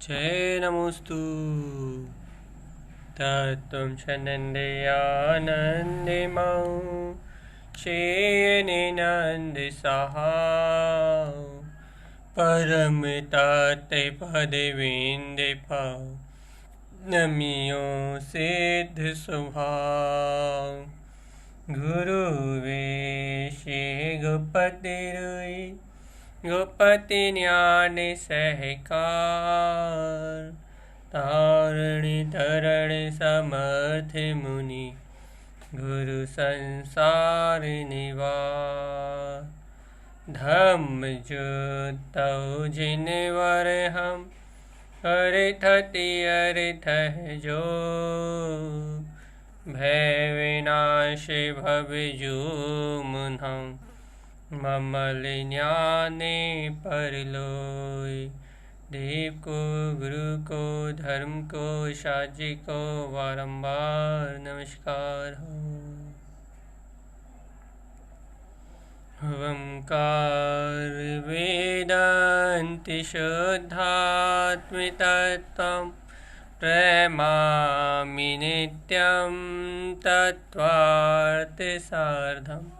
जय नमोस्तु तत्त्वं च नन्दयानन्दिमं शेयनिनन्दिसहां परमतत्त्वपदवीन्दिपं नमियो सिद्धस्वभाव गुरुवेशे गोपतिरुई गोपति ज्ञान सहकार तारणी धरण समर्थ मुनि गुरु संसार निवार धम्म जुतौ जिनवर हम हरिथति हरिथ जो भय विनाश भवजो मुनहं ममल ज्ञाने परलोय देव को गुरु को धर्म को साजी को बारंबार नमस्कार हो। ओंकार वेदांति शुद्धात्मितत्वं प्रेमामि नित्यं तत्त्वार्थसारधम्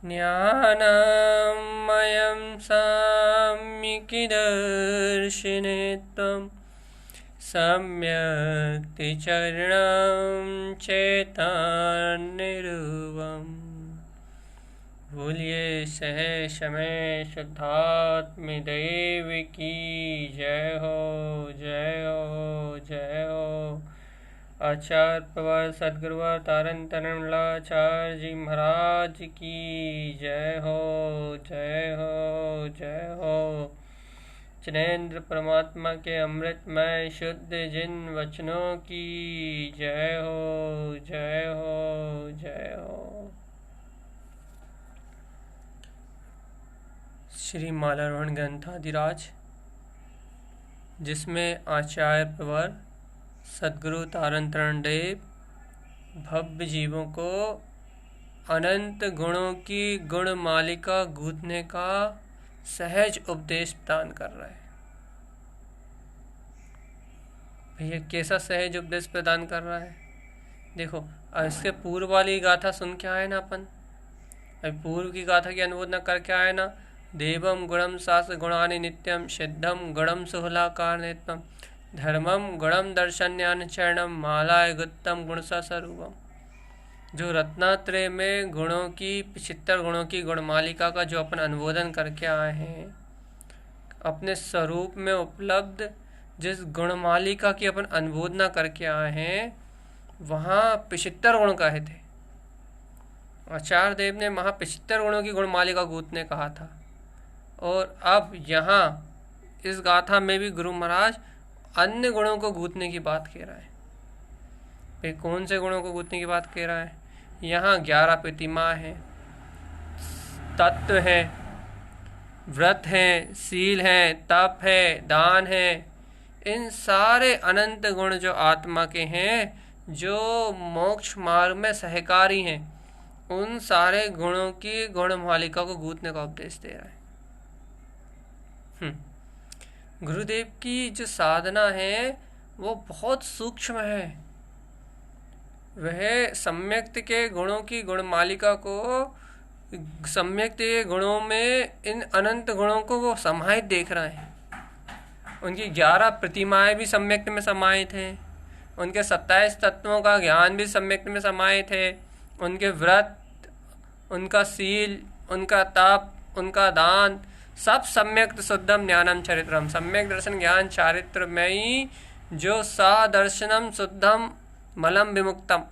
ज्ञानमयं सम्यक्दर्शिनेत्वं सम्यक्तिचरणं चैतन्यरूपम् बोलिए सहज समय शुद्धात्म देव की जय हो जय हो जय हो। आचार्य प्रवर सदगुरुवर तारण तरणलाचार्य जी महाराज की जय हो जय हो जय हो। जनेन्द्र परमात्मा के अमृतमय शुद्ध जिन वचनों की जय हो जय हो जय हो। श्री मालारोहण ग्रंथादिराज, जिसमें आचार्य प्रवर सद्गुरु तारण तरण देव भव्य जीवों को अनंत गुणों की गुण मालिका गूंथने का सहज उपदेश प्रदान कर रहा है। भैया कैसा सहज उपदेश प्रदान कर रहा है? देखो, इसके पूर्व वाली गाथा सुन के आए ना अपन। अभी पूर्व की गाथा की अनुमोदना करके आए ना। देवम गुणम शास्त्र गुणानि नित्यम सिद्धम गुणम सुहलाकार नेत्रम धर्मम गुणम दर्शन्यान चरणम मालाय गुत्तम गुण स्वरूपम। जो रत्नात्रय में गुणों की 75 गुणों की गुणमालिका का जो अपन अनुमोदन करके आए हैं, अपने स्वरूप में उपलब्ध जिस गुणमालिका की अपन अनुमोदना करके आए हैं, वहाँ 75 गुण कहे थे। आचार्य देव ने वहाँ 75 गुणों की गुणमालिका गूंथने कहा था। और अब यहाँ इस गाथा में भी गुरु महाराज अन्य गुणों को गूंथने की बात कह रहा है। फिर कौन से गुणों को गूंथने की बात कह रहा है? यहाँ 11 प्रतिमा है, तत्व है, व्रत है, शील है, तप है, दान है। इन सारे अनंत गुण जो आत्मा के हैं, जो मोक्ष मार्ग में सहकारी हैं, उन सारे गुणों की गुणमालिका को गूंथने का उपदेश दे रहा है। गुरुदेव की जो साधना है वो बहुत सूक्ष्म है। वह सम्यक्त के गुणों की गुणमालिका को, सम्यक्त के गुणों में इन अनंत गुणों को वो समाहित देख रहा है। उनकी 11 प्रतिमाएं भी सम्यक्त में समाहित हैं। उनके 27 तत्वों का ज्ञान भी सम्यक्त में समाहित है। उनके व्रत, उनका शील, उनका तप, उनका दान, सब सम्यक शुद्धम ज्ञानम चरित्रम। सम्यक दर्शन ज्ञान चारित्र में ही जो सा दर्शनम शुद्धम मलम विमुक्तम,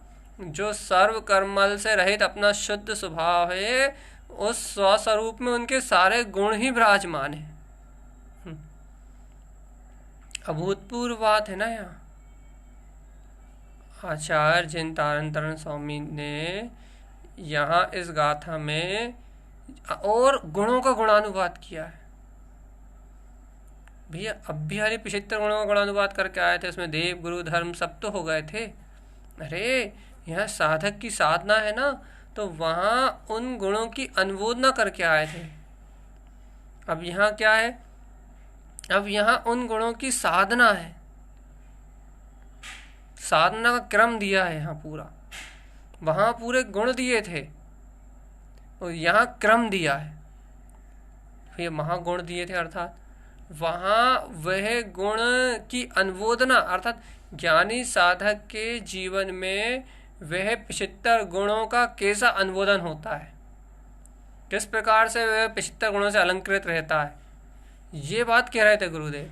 जो सर्व कर्मल से रहित अपना शुद्ध स्वभाव है, उस स्वस्वरूप में उनके सारे गुण ही विराजमान है। अभूतपूर्व बात है ना। यहाँ आचार्य जिन तारण तरण स्वामी ने यहाँ इस गाथा में और गुणों का गुणानुवाद किया है। भैया अब भी हरे 75 गुणों का गुणानुवाद करके आए थे। उसमें देव गुरु धर्म सब तो हो गए थे। अरे यहाँ साधक की साधना है ना, तो वहाँ उन गुणों की अनुमोदना करके आए थे। अब यहाँ क्या है, अब यहाँ उन गुणों की साधना है, साधना का क्रम दिया है यहाँ पूरा। वहाँ पूरे गुण दिए थे और यहाँ क्रम दिया है। ये महागुण दिए थे, अर्थात वहाँ वह गुण की अनुमोदना, अर्थात ज्ञानी साधक के जीवन में वह 75 गुणों का कैसा अनुमोदन होता है, किस प्रकार से वह 75 गुणों से अलंकृत रहता है, ये बात कह रहे थे गुरुदेव।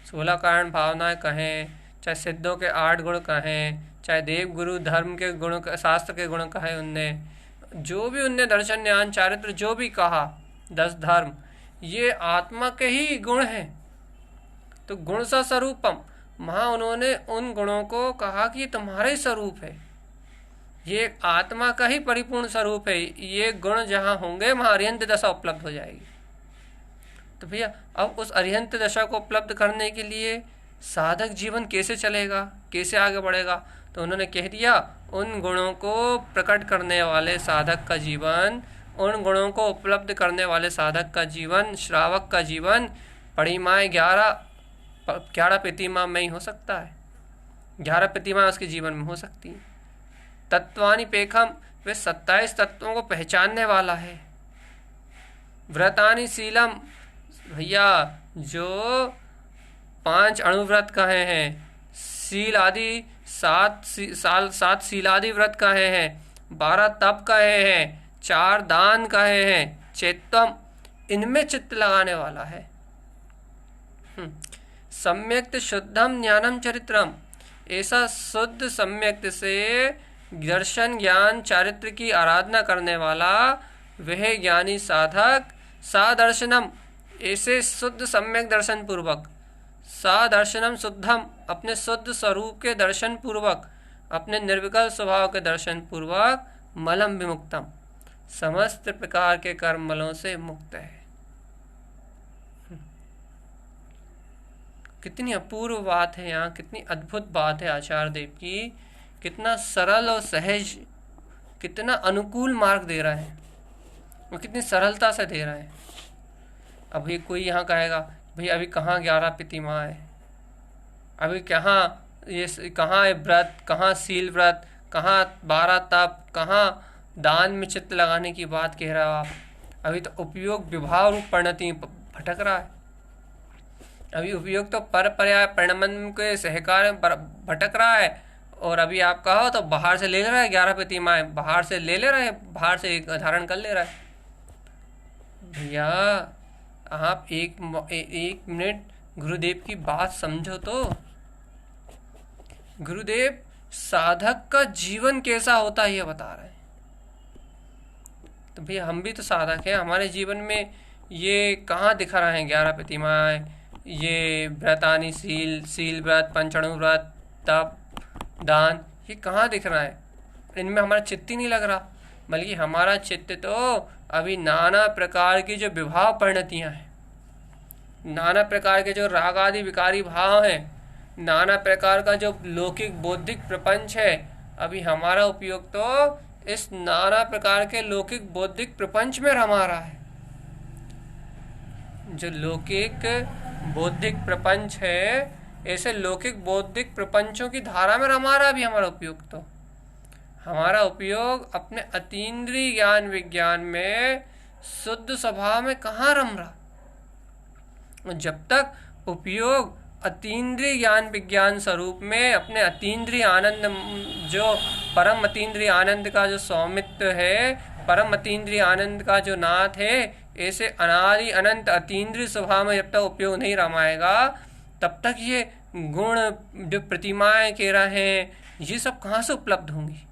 16 कारण भावनाएं कहें, चाहे सिद्धों के 8 गुण कहें, चाहे देव गुरु धर्म के गुण, शास्त्र के गुण कहे, उनने जो भी उनने दर्शन ज्ञान चारित्र जो भी कहा, 10 धर्म, ये आत्मा के ही गुण हैं। तो गुण सा स्वरूपम, वहाँ उन्होंने उन गुणों को कहा कि तुम्हारा ही स्वरूप है, ये आत्मा का ही परिपूर्ण स्वरूप है। ये गुण जहाँ होंगे वहाँ अरिहंत दशा उपलब्ध हो जाएगी। तो भैया अब उस अरिहंत दशा को उपलब्ध करने के लिए साधक जीवन कैसे चलेगा, कैसे आगे बढ़ेगा? तो उन्होंने कह दिया, उन गुणों को प्रकट करने वाले साधक का जीवन, उन गुणों को उपलब्ध करने वाले साधक का जीवन, श्रावक का जीवन परिमाएँ 11 प्रतिमा में ही हो सकता है। 11 प्रतिमा उसके जीवन में हो सकती है। तत्वानि पेखम, वे 27 तत्वों को पहचानने वाला है। व्रतानि शीलम, भैया जो 5 अणुव्रत कहे हैं, शील आदि 7 शीलादि व्रत कहे हैं, 12 तप कहे हैं, 4 दान कहे हैं, चेत्तम, इनमें चित्त लगाने वाला है। सम्यक्त शुद्धम ज्ञानम चरित्रम, ऐसा शुद्ध सम्यक्त से दर्शन ज्ञान चारित्र की आराधना करने वाला वह ज्ञानी साधक, सादर्शनम, ऐसे शुद्ध सम्यक दर्शन पूर्वक, सादर्शनम शुद्धम, अपने शुद्ध स्वरूप के दर्शन पूर्वक, अपने निर्विकल्प स्वभाव के दर्शन पूर्वक, मलम विमुक्तम, समस्त प्रकार के कर्म मलों से मुक्त है। कितनी अपूर्व बात है यहाँ, कितनी अद्भुत बात है आचार्य देव की, कितना सरल और सहज, कितना अनुकूल मार्ग दे रहा है और कितनी सरलता से दे रहा है। अभी कोई यहाँ कहेगा भाई अभी कहाँ 11 प्रतिमा है, अभी कहाँ है व्रत, कहाँ शील व्रत, कहाँ 12 तप, कहाँ दान में चित्त लगाने की बात कह रहे हो आप? अभी तो उपयोग विभाव रूप परिणति भटक रहा है। अभी उपयोग तो पर पर्याय परिणमन के सहकार में भटक रहा है, और अभी आप कहो तो बाहर से ले रहा है 11 प्रतिमाएं, बाहर से ले रहा है, बाहर से एक धारण कर ले रहा है। भैया आप एक मिनट गुरुदेव की बात समझो तो। गुरुदेव साधक का जीवन कैसा होता है ये बता रहे हैं। तो भैया हम भी तो साधक हैं, हमारे जीवन में ये कहाँ दिखा रहे हैं 11 प्रतिमाएं, ये व्रतानी शील व्रत, पंचणु व्रत, तप, दान, ये कहाँ दिख रहा है? इनमें हमारा चित्त ही नहीं लग रहा, बल्कि हमारा चित्त तो अभी नाना प्रकार की जो विभाव परिणतियाँ हैं, नाना प्रकार के जो राग आदि विकारी भाव हैं, नाना प्रकार का जो लौकिक बौद्धिक प्रपंच है, अभी हमारा उपयोग तो इस नाना प्रकार के लौकिक बौद्धिक प्रपंच में रमा रहा है। जो लौकिक बौद्धिक प्रपंच है, ऐसे लौकिक बौद्धिक प्रपंचों की धारा में रमा रहा भी हमारा उपयोग। तो हमारा उपयोग अपने अतीन्द्रिय ज्ञान विज्ञान में शुद्ध स्वभाव में कहाँ रम रहा? जब तक उपयोग अतीन्द्रिय ज्ञान विज्ञान स्वरूप में अपने अतीन्द्रिय आनंद, जो परम अतीन्द्रिय आनंद का जो स्वामित्व है, परम अतीन्द्रिय आनंद का जो नाथ है, ऐसे अनादि अनंत अतीन्द्रिय स्वभाव में जब तक उपयोग नहीं रमाएगा, तब तक ये गुण जो प्रतिमाएं कह रहे हैं, ये सब कहाँ से उपलब्ध होंगी?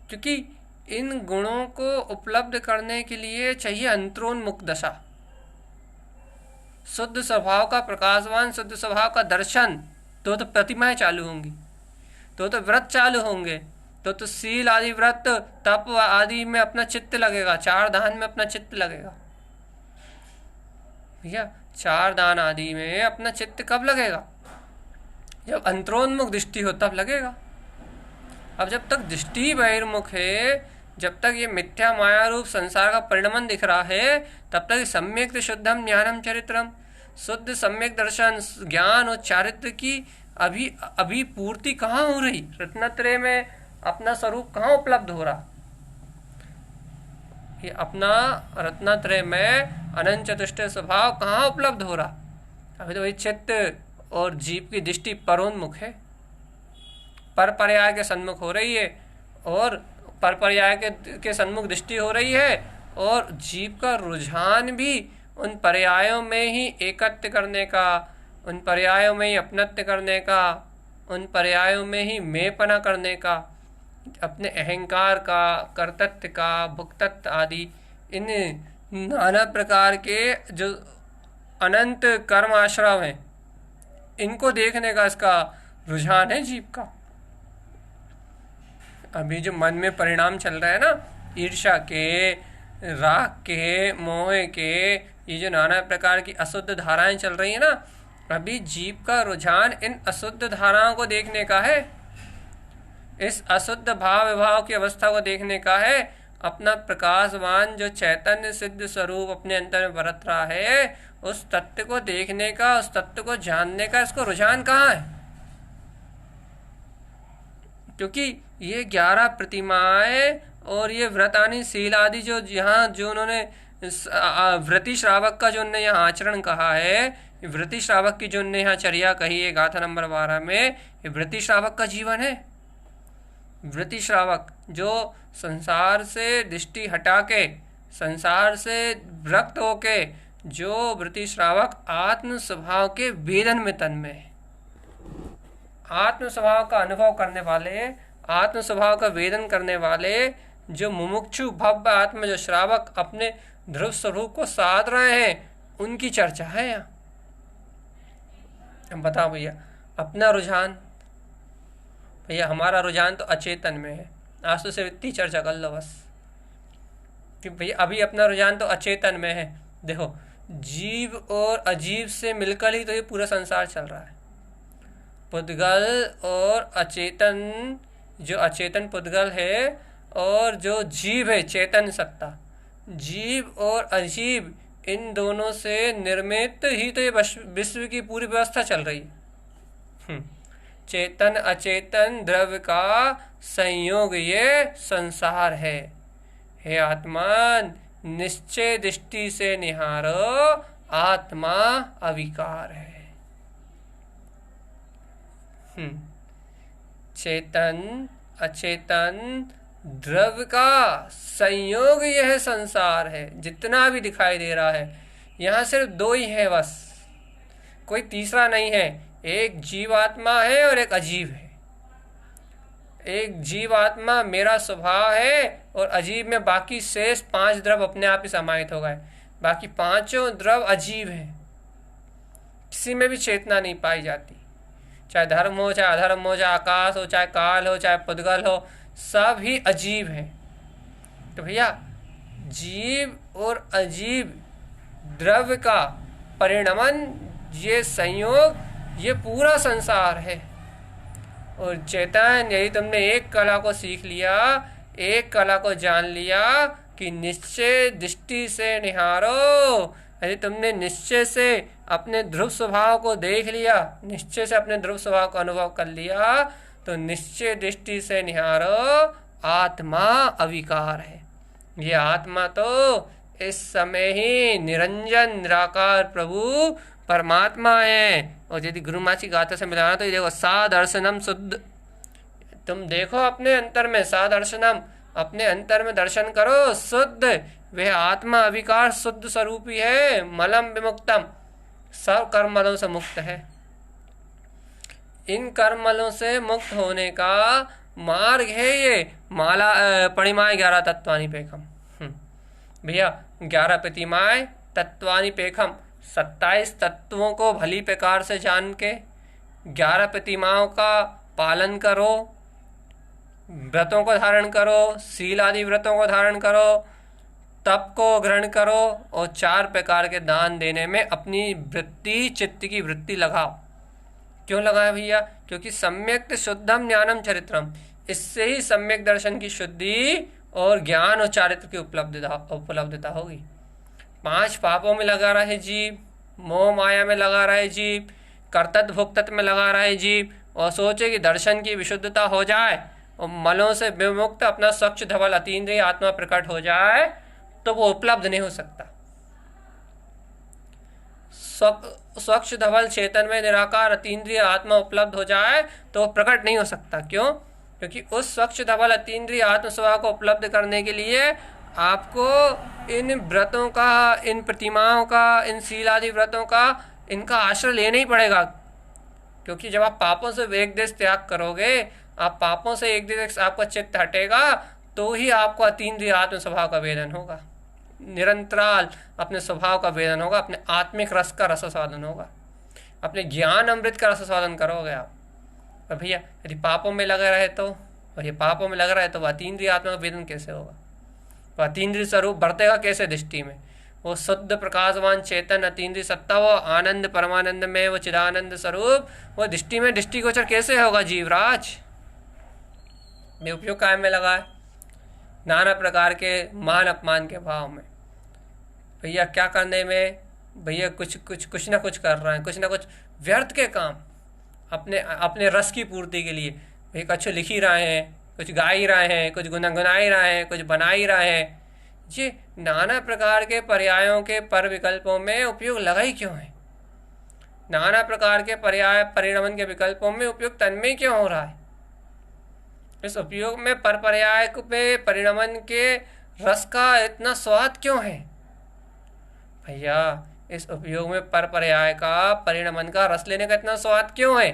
क्योंकि इन गुणों को उपलब्ध करने के लिए चाहिए अंतरोन्मुख दशा, शुद्ध स्वभाव का प्रकाशवान, शुद्ध स्वभाव का दर्शन। तो प्रतिमाएं चालू होंगी, तो व्रत चालू होंगे, तो शील आदि व्रत तप आदि में अपना चित्त लगेगा, 4 दान में अपना चित्त लगेगा। भैया 4 दान आदि में अपना चित्त कब लगेगा? जब अंतरोन्मुख दृष्टि हो तब लगेगा। अब जब तक दृष्टि बहिर्मुख है, जब तक ये मिथ्या माया रूप संसार का परिणमन दिख रहा है तब तक सम्यक शुद्धम ज्ञानम चरित्रम, शुद्ध सम्यक दर्शन ज्ञान और चारित्र की अभी अभी पूर्ति कहाँ हो रही? रत्नत्रय में अपना स्वरूप कहाँ उपलब्ध हो रहा? ये अपना रत्नत्रय में अनंत चतुष्ट स्वभाव कहाँ उपलब्ध हो रहा? अभी तो वही चित्त और जीव की दृष्टि परोन्मुख है, पर पर्याय के सन्मुख हो रही है, और पर पर्याय के सन्मुख दृष्टि हो रही है, और जीव का रुझान भी उन पर्यायों में ही एकत्व करने का, उन पर्यायों में ही अपनत्व करने का, उन पर्यायों में ही मेपना करने का, अपने अहंकार का, कर्तृत्व का, भुक्तत्व आदि इन नाना प्रकार के जो अनंत कर्म आश्रम हैं इनको देखने का इसका रुझान है जीव का। अभी जो मन में परिणाम चल रहा है ना, ईर्ष्या के, राग के, मोह के, ये जो नाना प्रकार की अशुद्ध धाराएं चल रही है ना, अभी जीव का रुझान इन अशुद्ध धाराओं को देखने का है, इस अशुद्ध भाव विभाव की अवस्था को देखने का है। अपना प्रकाशवान जो चैतन्य सिद्ध स्वरूप अपने अंतर में बरत रहा है, उस तत्व को देखने का, उस तत्व को जानने का इसको रुझान कहाँ है? क्योंकि ये 11 प्रतिमाएं और ये व्रतानी शील आदि जो यहाँ जो उन्होंने व्रति श्रावक का जो उन्होंने यहाँ आचरण कहा है, व्रति श्रावक की जो उन्होंने यहाँ चर्या कही है गाथा नंबर 12 में, ये व्रति श्रावक का जीवन है। व्रति श्रावक जो संसार से दृष्टि हटा के, संसार से विरक्त होके, जो व्रति श्रावक आत्म स्वभाव के वेदन में तन्मय है, आत्म स्वभाव का अनुभव करने वाले, आत्म स्वभाव का वेदन करने वाले, जो मुमुक्षु भव्य आत्म जो श्रावक अपने ध्रुव स्वरूप को साध रहे हैं, उनकी चर्चा है यहाँ। बताओ भैया, अपना रुझान, भैया हमारा रुझान तो अचेतन में है। आंसू से इतनी चर्चा कर लो बस कि भैया अभी अपना रुझान तो अचेतन में है। देखो, जीव और अजीव से मिलकर ही तो ये पूरा संसार चल रहा है। पुद्गल और अचेतन, जो अचेतन पुद्गल है और जो जीव है चेतन सत्ता, जीव और अजीव, इन दोनों से निर्मित ही तो ये विश्व की पूरी व्यवस्था चल रही है। चेतन अचेतन द्रव्य का संयोग ये संसार है। हे आत्मान, निश्चय दृष्टि से निहारो, आत्मा अविकार है। चेतन अचेतन द्रव्य का संयोग यह संसार है। जितना भी दिखाई दे रहा है यहाँ सिर्फ 2 ही है बस, कोई तीसरा नहीं है। एक जीवात्मा है और एक अजीव है। एक जीवात्मा मेरा स्वभाव है और अजीब में बाकी शेष 5 द्रव अपने आप ही समाहित हो गए। बाकी 5 द्रव अजीब हैं, किसी में भी चेतना नहीं पाई जाती। चाहे धर्म हो, चाहे अधर्म हो, चाहे आकाश हो, चाहे काल हो, चाहे पुद्गल हो, सब ही अजीब हैं। तो भैया जीव और अजीब द्रव्य का परिणमन, ये संयोग, ये पूरा संसार है। और चेतन, यही तुमने एक कला को सीख लिया, एक कला को जान लिया कि निश्चय दृष्टि से निहारो। यदि तुमने निश्चय से अपने ध्रुव स्वभाव को देख लिया, निश्चय से अपने ध्रुव स्वभाव को अनुभव कर लिया, तो निश्चय दृष्टि से निहारो, आत्मा अविकार है। ये आत्मा तो इस समय ही निरंजन निराकार प्रभु परमात्मा है। और यदि गुरु माची गाथा से मिलाना तो ये देखो, सा दर्शनम शुद्ध, तुम देखो अपने अंतर में, सा दर्शनम, अपने अंतर में दर्शन करो शुद्ध, वह आत्मा अविकार शुद्ध स्वरूपी है। मलम विमुक्तम, सब कर्मलों से मुक्त है। इन कर्मलों से मुक्त होने का मार्ग है ये माला परिमाय 11 तत्वानि पेखम। भैया 11 प्रतिमाएं तत्वानि पेखम, 27 तत्वों को भली प्रकार से जान के 11 प्रतिमाओं का पालन करो, व्रतों को धारण करो, शील आदि व्रतों को धारण करो, तप को ग्रहण करो, और 4 प्रकार के दान देने में अपनी वृत्ति, चित्त की वृत्ति लगाओ। क्यों लगाए भैया? क्योंकि सम्यक शुद्धम ज्ञानम चरित्रम, इससे ही सम्यक दर्शन की शुद्धि और ज्ञान और चारित्र की उपलब्धता होगी। 5 पापों में लगा रहे जीव, मोह माया में लगा रहे जीव, कर्तव्य भोक्तत्व में लगा रहे जीव, और सोचे कि दर्शन की विशुद्धता हो जाए और मलों से विमुक्त अपना स्वच्छ धवल अतीन्द्रिय आत्मा प्रकट हो जाए, तो वो उपलब्ध नहीं हो सकता। स्वच्छ धवल चेतन में निराकार अतीन्द्रिय आत्मा उपलब्ध हो जाए तो वो प्रकट नहीं हो सकता। क्यों? क्योंकि उस स्वच्छ धवल अतीन्द्रिय आत्म स्वभाव को उपलब्ध करने के लिए आपको इन व्रतों का, इन प्रतिमाओं का, इन शीलादि व्रतों का, इनका आश्रय लेना ही पड़ेगा। क्योंकि जब आप पापों से एक देश त्याग करोगे, आप पापों से एक देश आपका चित्त हटेगा, तो ही आपको अतीन्द्रिय आत्म स्वभाव का वेदन होगा, निरंतराल अपने स्वभाव का वेदन होगा, अपने आत्मिक रस का रसास्वादन होगा, अपने ज्ञान अमृत का रसास्वादन करोगे आप। और भैया यदि पापों में लगे रहे तो, और ये पापों में लग रहा है तो वह अतीन्द्रिय आत्मा का वेदन कैसे होगा? वह अतीन्द्रिय स्वरूप बरतेगा कैसे दृष्टि में? वो शुद्ध प्रकाशवान चेतन अतीन्द्रिय सत्ता, वो आनंद परमानंद में, वो चिदानंद स्वरूप, वो दृष्टि में दृष्टिगोचर कैसे होगा जीवराज? में उपयोग कायम में लगा है नाना प्रकार के मान अपमान के भाव में। भैया क्या करने में? भैया कुछ ना कुछ कर रहे हैं, कुछ ना कुछ व्यर्थ के काम, अपने रस की पूर्ति के लिए। भैया कुछ लिख ही रहे हैं, कुछ गा ही रहे हैं, कुछ गुनगुना ही रहे हैं, कुछ बना ही रहे हैं। जी नाना प्रकार के पर्यायों के पर विकल्पों में उपयोग लगा ही क्यों है? नाना प्रकार के पर्याय परिणमन के विकल्पों में उपयोग तन्मय क्यों हो रहा है? इस उपयोग में पर पर्याय पे परिणमन के रस का इतना स्वाद क्यों है? भैया इस उपयोग में पर पर्याय का, परिणमन का रस लेने का इतना स्वाद क्यों है?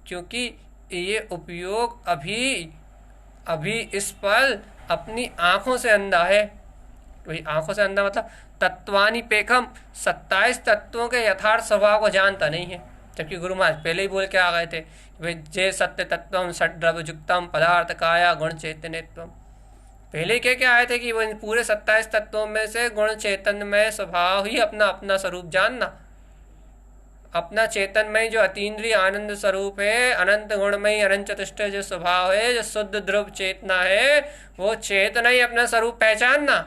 क्योंकि ये उपयोग अभी इस पल अपनी आंखों से अंधा है। वही आंखों से अंधा मतलब तत्वानी पेखम, 27 तत्वों के यथार्थ स्वभाव को जानता नहीं है। जबकि गुरु महाराज पहले ही बोल के आ गए थे, वे जे सत्य तत्वम षड्रव्य युक्तम पदार्थ काया गुण चैतन्यत्वम। पहले क्या आए थे कि वो पूरे 27 तत्वों में से गुण चैतन्य में स्वभाव ही अपना अपना स्वरूप जानना, अपना चेतनमय जो अतीन्द्रिय आनंद स्वरूप है, अनंत गुणमय अनंत चतुष्ट जो स्वभाव है, जो शुद्ध ध्रुव चेतना है, वो चेतना ही अपना स्वरूप पहचानना,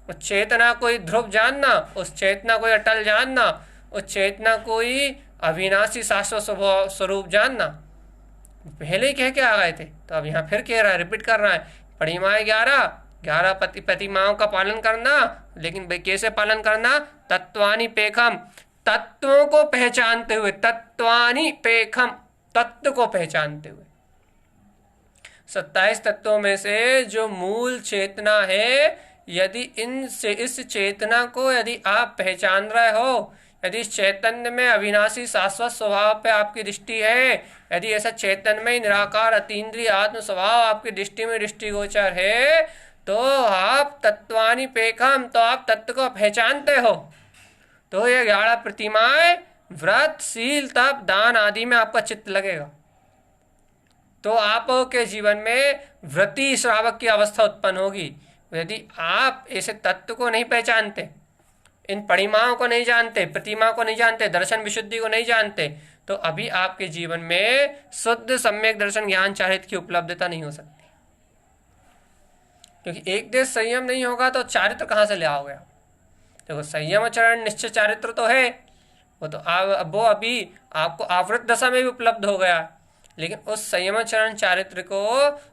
उस चेतना कोई ध्रुव जानना, उस चेतना कोई अटल जानना, उस चेतना कोई अविनाशी शाश्वत स्वरूप जानना। पहले ही कह के आ गए थे, तो अब यहाँ फिर कह रहा है, रिपीट कर रहा है। परिमाएँ 11 प्रतिमाओं का पालन करना, लेकिन भाई कैसे पालन करना? तत्वानी पेखम, तत्वों को पहचानते हुए, तत्वानी पेखम, तत्व को पहचानते हुए। 27 तत्वों में से जो मूल चेतना है, यदि इस चेतना को यदि आप पहचान रहे हो, यदि इस चैतन्य में अविनाशी शाश्वत स्वभाव पे आपकी दृष्टि है, यदि ऐसा चैतन्य में निराकार अतीन्द्रिय आत्म स्वभाव आपकी दृष्टि में दृष्टिगोचर है, तो आप तत्वानी पेखम, तो आप तत्व को पहचानते हो। तो ये 11 प्रतिमाएं व्रत, शील, तप, दान आदि में आपका चित्त लगेगा, तो आपके जीवन में व्रती श्रावक की अवस्था उत्पन्न होगी। यदि आप ऐसे तत्व को नहीं पहचानते, इन परिमाओं को नहीं जानते, प्रतिमा को नहीं जानते, दर्शन विशुद्धि को नहीं जानते, तो अभी आपके जीवन में शुद्ध सम्यक दर्शन ज्ञान चारित्र की उपलब्धता नहीं हो सकती। क्योंकि एक देश संयम नहीं होगा तो चारित्र कहाँ से ले आओगे आप? देखो संयम चरण निश्चय चारित्र तो है, वो अभी आपको आवृत दशा में भी उपलब्ध हो गया, लेकिन उस संयम चरण चारित्र को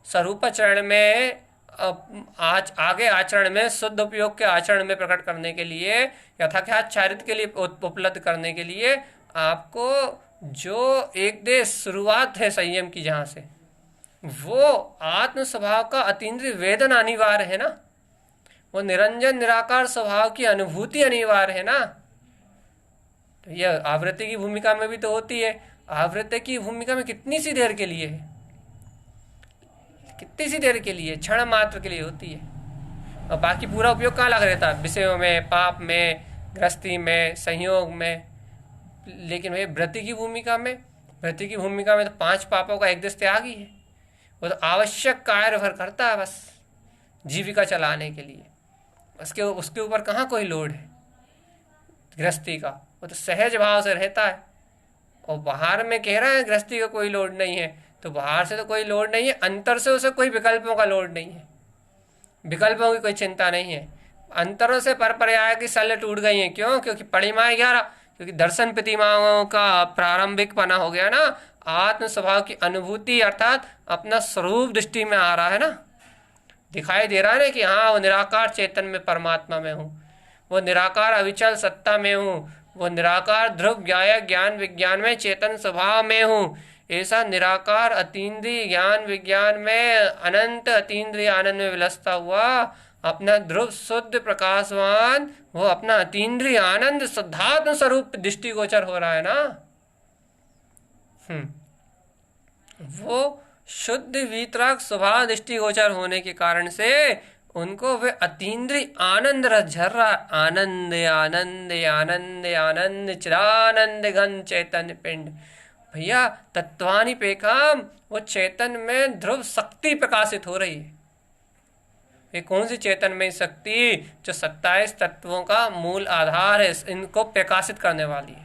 स्वरूप चरण में आगे आचरण में, शुद्ध उपयोग के आचरण में प्रकट करने के लिए, यथाख्यात चारित्र के लिए उपलब्ध करने के लिए आपको जो एक देश शुरुआत है संयम की, जहाँ से वो आत्म स्वभाव का अतीन्द्रिय वेदन अनिवार्य है ना, वो निरंजन निराकार स्वभाव की अनुभूति अनिवार्य है ना। तो यह आवृत्ति की भूमिका में भी तो होती है। आवृत्ति की भूमिका में कितनी सी देर के लिए है, कितनी सी देर के लिए, क्षण मात्र के लिए होती है, और बाकी पूरा उपयोग कहाँ लगा रहता है? विषयों में, पाप में, गृहस्थी में, संयोग में। लेकिन वही व्रति की भूमिका में, तो 5 पापों का एक देश त्याग ही है। वो तो आवश्यक कार्य भर करता है बस जीविका चलाने के लिए, उसके ऊपर कहाँ कोई लोड है गृहस्थी का, वो तो सहज भाव से रहता है। और बाहर में कह रहा है गृहस्थी का कोई लोड नहीं है, तो बाहर से तो कोई लोड नहीं है, अंतर से उसे कोई विकल्पों का लोड नहीं है। विकल्पों की कोई चिंता नहीं है। अंतरों से पर पर्याय की सल टूट गई हैं। क्यों? क्योंकि परिमाएँ 11, क्योंकि दर्शन प्रतिमाओं का प्रारंभिक पना हो गया ना। आत्म स्वभाव की अनुभूति अर्थात अपना स्वरूप दृष्टि में आ रहा है ना, दिखाई दे रहा है ना कि हाँ वो निराकार चेतन में परमात्मा में हूँ, वो निराकार अविचल सत्ता में हूँ, वो निराकार ध्रुव ज्ञायक ज्ञान विज्ञान में चेतन स्वभाव में हूँ। ऐसा निराकार अतीन्द्रिय ज्ञान विज्ञान में अनंत अतीन्द्रिय आनंद में विलसता हुआ अपना ध्रुव शुद्ध प्रकाशवान वो अपना अतीन्द्रिय आनंद शुद्धात्म स्वरूप दृष्टिगोचर हो रहा है ना। वो शुद्ध वीतराग स्वभाव दृष्टिगोचर होने के कारण से उनको वे अतीन्द्रिय आनंद रस झर रहा। आनंद आनंद आनंद आनंद चिदानंद घन चैतन्य पिंड। भैया तत्वानी पेकाम वो चेतन में ध्रुव शक्ति प्रकाशित हो रही है। ये कौन सी चेतन में शक्ति? जो 27 तत्वों का मूल आधार है, इनको प्रकाशित करने वाली है।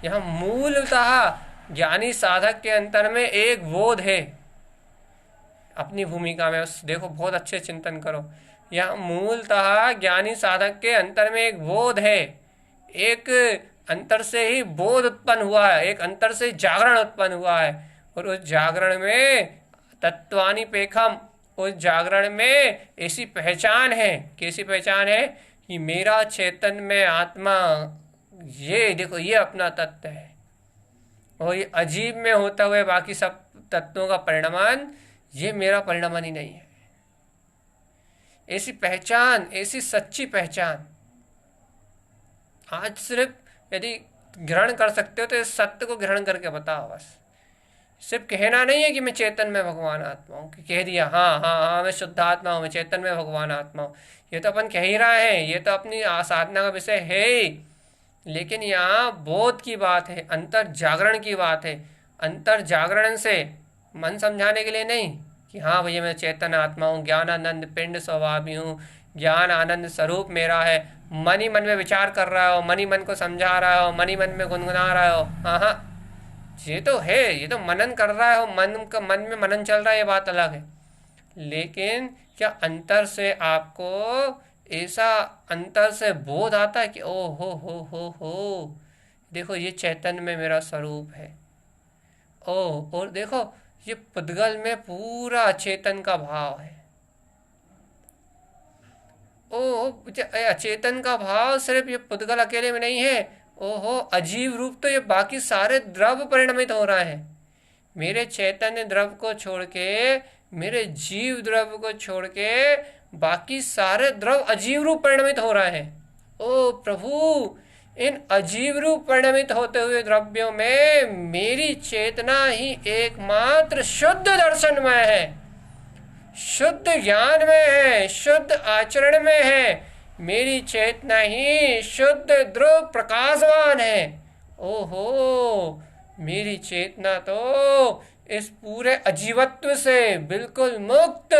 यहाँ मूलतः ज्ञानी साधक के अंतर में एक बोध है अपनी भूमिका में। उस देखो बहुत अच्छे चिंतन करो। यहाँ मूलतः ज्ञानी साधक के अंतर में एक बोध है, एक अंतर से ही बोध उत्पन्न हुआ है, एक अंतर से जागरण उत्पन्न हुआ है। और उस जागरण में तत्वानी पेखम, उस जागरण में ऐसी पहचान है। कैसी पहचान है? कि मेरा चेतन में आत्मा, ये देखो ये अपना तत्व है, और ये अजीब में होता हुए बाकी सब तत्वों का परिणाम ये मेरा परिणाम ही नहीं है। ऐसी पहचान, ऐसी सच्ची पहचान आज सिर्फ यदि ग्रहण कर सकते हो तो इस सत्य को ग्रहण करके बताओ। बस सिर्फ कहना नहीं है कि मैं चेतन में भगवान आत्मा हूँ, कि कह दिया हाँ हाँ हाँ मैं शुद्ध आत्मा हूँ, मैं चेतन में भगवान आत्मा हूँ। ये तो अपन कह ही रहे हैं, ये तो अपनी साधना का विषय है ही। लेकिन यहाँ बोध की बात है, अंतर जागरण की बात है। अंतर जागरण से मन समझाने के लिए नहीं कि हाँ भैया मैं चेतन आत्मा हूँ, ज्ञान आनंद पिंड स्वभावी हूँ, ज्ञान आनंद स्वरूप मेरा है। मन ही मन में विचार कर रहा हो, मन ही मन को समझा रहा हो, मन ही मन में गुनगुना रहा हो। हाँ हाँ ये तो है, ये तो मनन कर रहा हो, मन में मनन चल रहा है, ये बात अलग है। लेकिन क्या अंतर से आपको ऐसा अंतर से बोध आता है कि ओ हो देखो ये चैतन्य में मेरा स्वरूप है। ओ और देखो ये पुद्गल में पूरा चेतन का भाव है। ओ चेतन का भाव सिर्फ ये पुद्गल अकेले में नहीं है। ओहो अजीब रूप तो ये बाकी सारे द्रव्य परिणमित हो रहे हैं। मेरे चैतन्य द्रव्य को छोड़ के, मेरे जीव द्रव्य को छोड़ के बाकी सारे द्रव्य अजीव रूप परिणमित हो रहे हैं। ओ प्रभु, इन अजीब रूप परिणमित होते हुए द्रव्यों में मेरी चेतना ही एकमात्र शुद्ध दर्शनमय है, शुद्ध ज्ञान में है, शुद्ध आचरण में है। मेरी चेतना ही शुद्ध ध्रुव प्रकाशवान है। ओहो मेरी चेतना तो इस पूरे अजीवत्व से बिल्कुल मुक्त,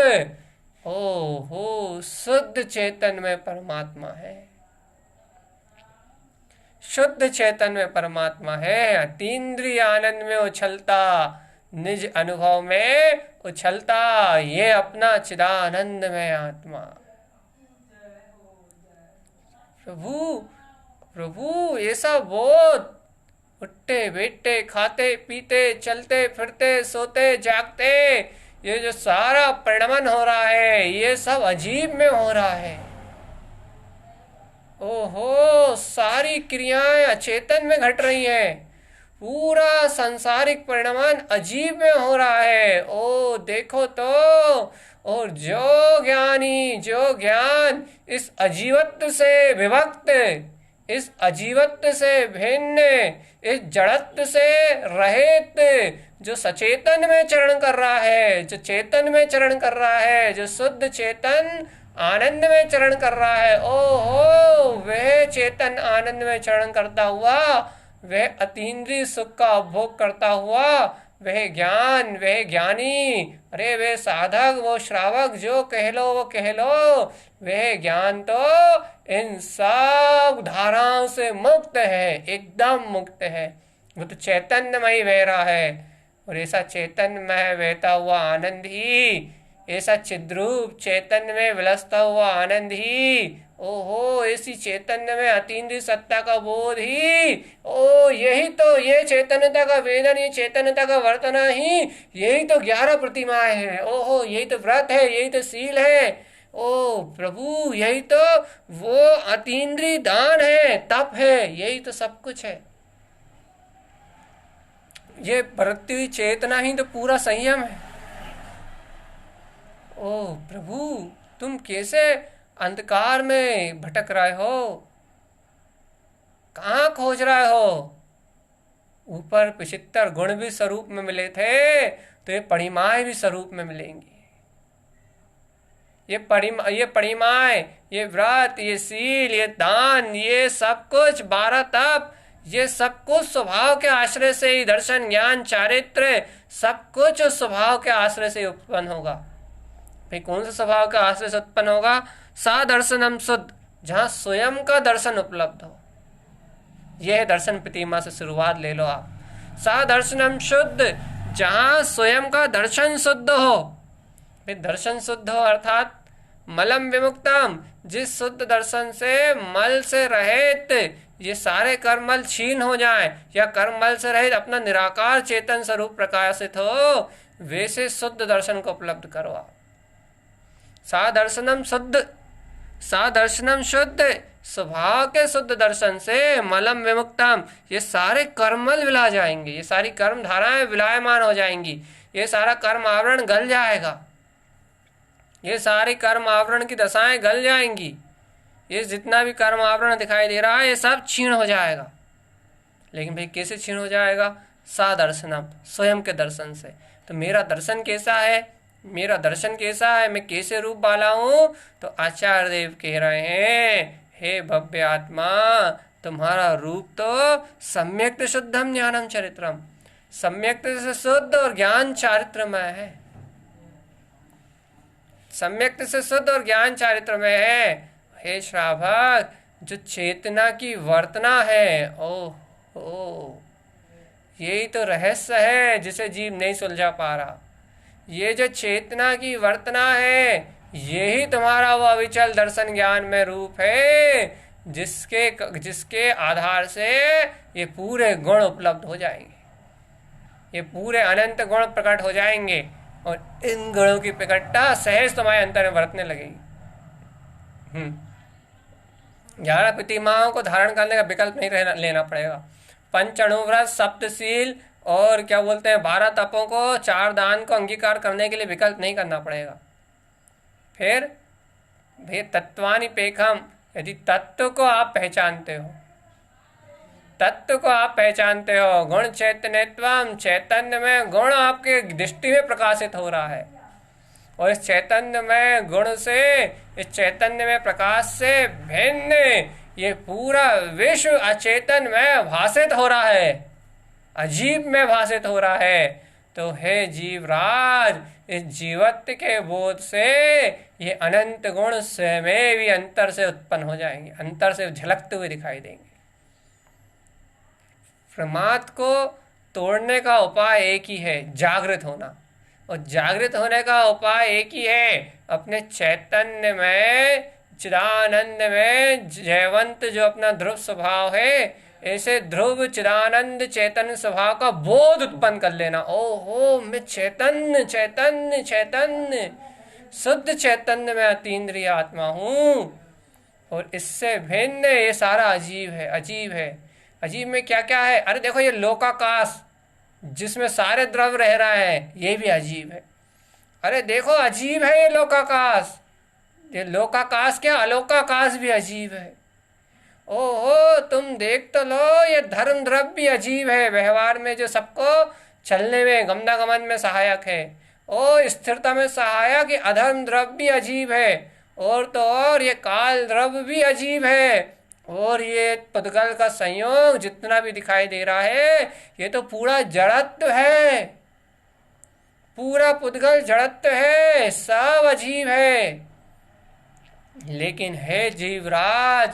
ओहो शुद्ध चेतन में परमात्मा है, शुद्ध चेतन में परमात्मा है। अतीन्द्रिय आनंद में उछलता, निज अनुभव में उछलता ये अपना चिदानंद में आत्मा। प्रभु प्रभु ऐसा बोध, उठते बैठते खाते पीते चलते फिरते सोते जागते ये जो सारा परिणमन हो रहा है ये सब अजीब में हो रहा है। ओहो सारी क्रियाएं अचेतन में घट रही हैं, पूरा सांसारिक परिणमन अजीब में हो रहा है। ओ देखो तो, और जो ज्ञानी, जो ज्ञान इस अजीवत्व से विभक्त, इस अजीवत्व से भिन्न, इस जड़त्व से रहित, जो सचेतन में चरण कर रहा है, जो चेतन में चरण कर रहा है, जो शुद्ध चेतन आनंद में चरण कर रहा है, ओहो वह चेतन आनंद में चरण करता हुआ, वह अतीन्द्रिय सुख का उपभोग करता हुआ, वह ज्ञान, वह ज्ञानी, अरे वह साधक, वो श्रावक, जो कह लो वो कह लो, वह ज्ञान तो इन सब धाराओं से मुक्त है, एकदम मुक्त है। वो तो चैतन्यमय बह रहा है, और ऐसा चैतन्यमय बहता हुआ आनंद ही ऐसा चिद्रूप चैतन्य में विलसता हुआ आनंद ही, ओहो इसी चैतन्य में अतीन्द्रिय सत्ता का बोध ही, ओ यही तो, ये चैतन्यता का वेदन, ये चैतन्यता का वर्तना ही, यही तो 11 प्रतिमाएं हैं। ओहो यही तो व्रत है, यही तो सील है। ओ प्रभु यही तो वो अतीन्द्रिय दान है, तप है, यही तो सब कुछ है। ये बढ़ती हुई चेतना ही तो पूरा संयम है। ओ प्रभु तुम कैसे अंधकार में भटक रहे हो, कहाँ खोज रहे हो? ऊपर 75 गुण भी स्वरूप में मिले थे, तो ये परिमाएं भी स्वरूप में मिलेंगी। ये परिमाएं, ये व्रत, ये सील, ये दान, ये सब कुछ 12 तप, ये सब कुछ स्वभाव के आश्रय से ही, दर्शन ज्ञान चारित्र सब कुछ उस स्वभाव के आश्रय से उत्पन्न होगा। भाई कौन सा स्वभाव के आश्रय से उत्पन्न होगा? सा दर्शनम शुद्ध, जहां स्वयं का दर्शन उपलब्ध हो। यह है दर्शन प्रतिमा से शुरुआत ले लो आप। सा दर्शनम शुद्ध, जहां स्वयं का दर्शन शुद्ध हो। भाई दर्शन शुद्ध हो अर्थात मलम विमुक्तम, जिस शुद्ध दर्शन से मल से रहित ये सारे कर्मल छीन हो जाए, या कर्मल से रहित अपना निराकार चेतन स्वरूप प्रकाशित हो, वैसे शुद्ध दर्शन को उपलब्ध करो आप। सा दर्शनम शुद्ध, सा दर्शनम शुद्ध, स्वभाव के शुद्ध दर्शन से मलम विमुक्तम, ये सारे कर्मल विला जाएंगे, ये सारी कर्म धाराएं विलायमान हो जाएंगी, ये सारा कर्म आवरण गल जाएगा, ये सारी कर्म आवरण की दशाएं गल जाएंगी, ये जितना भी कर्म आवरण दिखाई दे रहा है ये सब क्षीण हो जाएगा। लेकिन भाई कैसे क्षीण हो जाएगा? सा दर्शनम, स्वयं के दर्शन से। तो मेरा दर्शन कैसा है, मेरा दर्शन कैसा है, मैं कैसे रूप वाला हूँ? तो आचार्य देव कह रहे हैं, हे भव्य आत्मा, तुम्हारा रूप तो सम्यक शुद्धम ज्ञानम चरित्रम, सम्यक से शुद्ध और ज्ञान चारित्रमय है, सम्यक से शुद्ध और ज्ञान चारित्रमय है। हे श्रावक, जो चेतना की वर्तना है, ओ यही तो रहस्य है जिसे जीव नहीं सुलझा पा रहा। ये जो चेतना की वर्तना है, यही तुम्हारा वो अविचल दर्शन ज्ञान में रूप है, जिसके आधार से ये पूरे गुण उपलब्ध हो जाएंगे, ये पूरे अनंत गुण प्रकट हो जाएंगे, और इन गुणों की प्रकटता सहज तुम्हारे अंतर में बरतने लगेगी। 11 प्रतिमाओं को धारण करने का विकल्प नहीं लेना पड़ेगा। पंच अणुव्रत, सप्तशील और क्या बोलते हैं 12 तपों को, 4 दान को अंगीकार करने के लिए विकल्प नहीं करना पड़ेगा। फिर भाई तत्वानिपेक्षम, यदि तत्व को आप पहचानते हो, तत्व को आप पहचानते हो, गुण चैतन्यत्वम, चैतन्य में गुण आपके दृष्टि में प्रकाशित हो रहा है, और इस चैतन्य में गुण से, इस चैतन्य में प्रकाश से भिन्न ये पूरा विश्व अचेतन में भाषित हो रहा है, अजीब में भाषित हो रहा है। तो हे जीवराज, इस जीवत्व के बोध से ये अनंत गुण स्वयं भी अंतर से उत्पन्न हो जाएंगे, अंतर से झलकते हुए दिखाई देंगे। प्रमाद को तोड़ने का उपाय एक ही है, जागृत होना, और जागृत होने का उपाय एक ही है, अपने चैतन्य में, चिदानंद में जयवंत जो अपना ध्रुव स्वभाव है, ऐसे ध्रुव चिदानंद चैतन्य स्वभाव का बोध उत्पन्न कर लेना। ओहो मैं चैतन्य चैतन्य चैतन्य शुद्ध चैतन्य में अतीन्द्रिय आत्मा हूँ, और इससे भिन्न ये सारा अजीब है, अजीब है। अजीब में क्या क्या है? अरे देखो ये लोकाकाश जिसमें सारे द्रव्य रह रहे हैं, ये भी अजीब है। अरे देखो अजीब है ये लोकाकाश, ये लोकाकाश क्या अलोकाकाश भी अजीब है। ओहो तुम देख तो लो, ये धर्म द्रव्य भी अजीब है, व्यवहार में जो सबको चलने में गमनागमन में सहायक है, ओ स्थिरता में सहायक, ये अधर्म द्रव्य भी अजीब है, और तो और ये काल द्रव्य भी अजीब है, और ये पुद्गल का संयोग जितना भी दिखाई दे रहा है ये तो पूरा जड़त्व है, पूरा पुद्गल जड़त्व है, सब अजीब है। लेकिन हे जीवराज,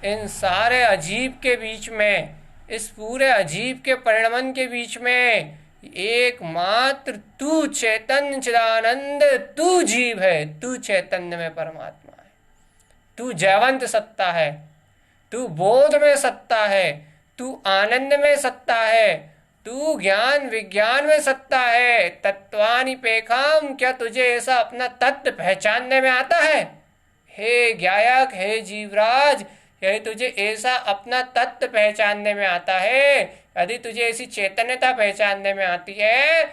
इन सारे अजीब के बीच में, इस पूरे अजीब के परिणमन के बीच में एकमात्र तू चैतन्य चिदानंद, तू जीव है, तू चैतन्य में परमात्मा है, तू जयवंत सत्ता है, तू बोध में सत्ता है, तू आनंद में सत्ता है, तू ज्ञान विज्ञान में सत्ता है। तत्वानि पेखम, क्या तुझे ऐसा अपना तत्व पहचानने में आता है? हे ज्ञायक, हे जीवराज, यदि तुझे ऐसा अपना तत्व पहचानने में आता है, यदि तुझे ऐसी चैतन्यता पहचानने में आती है,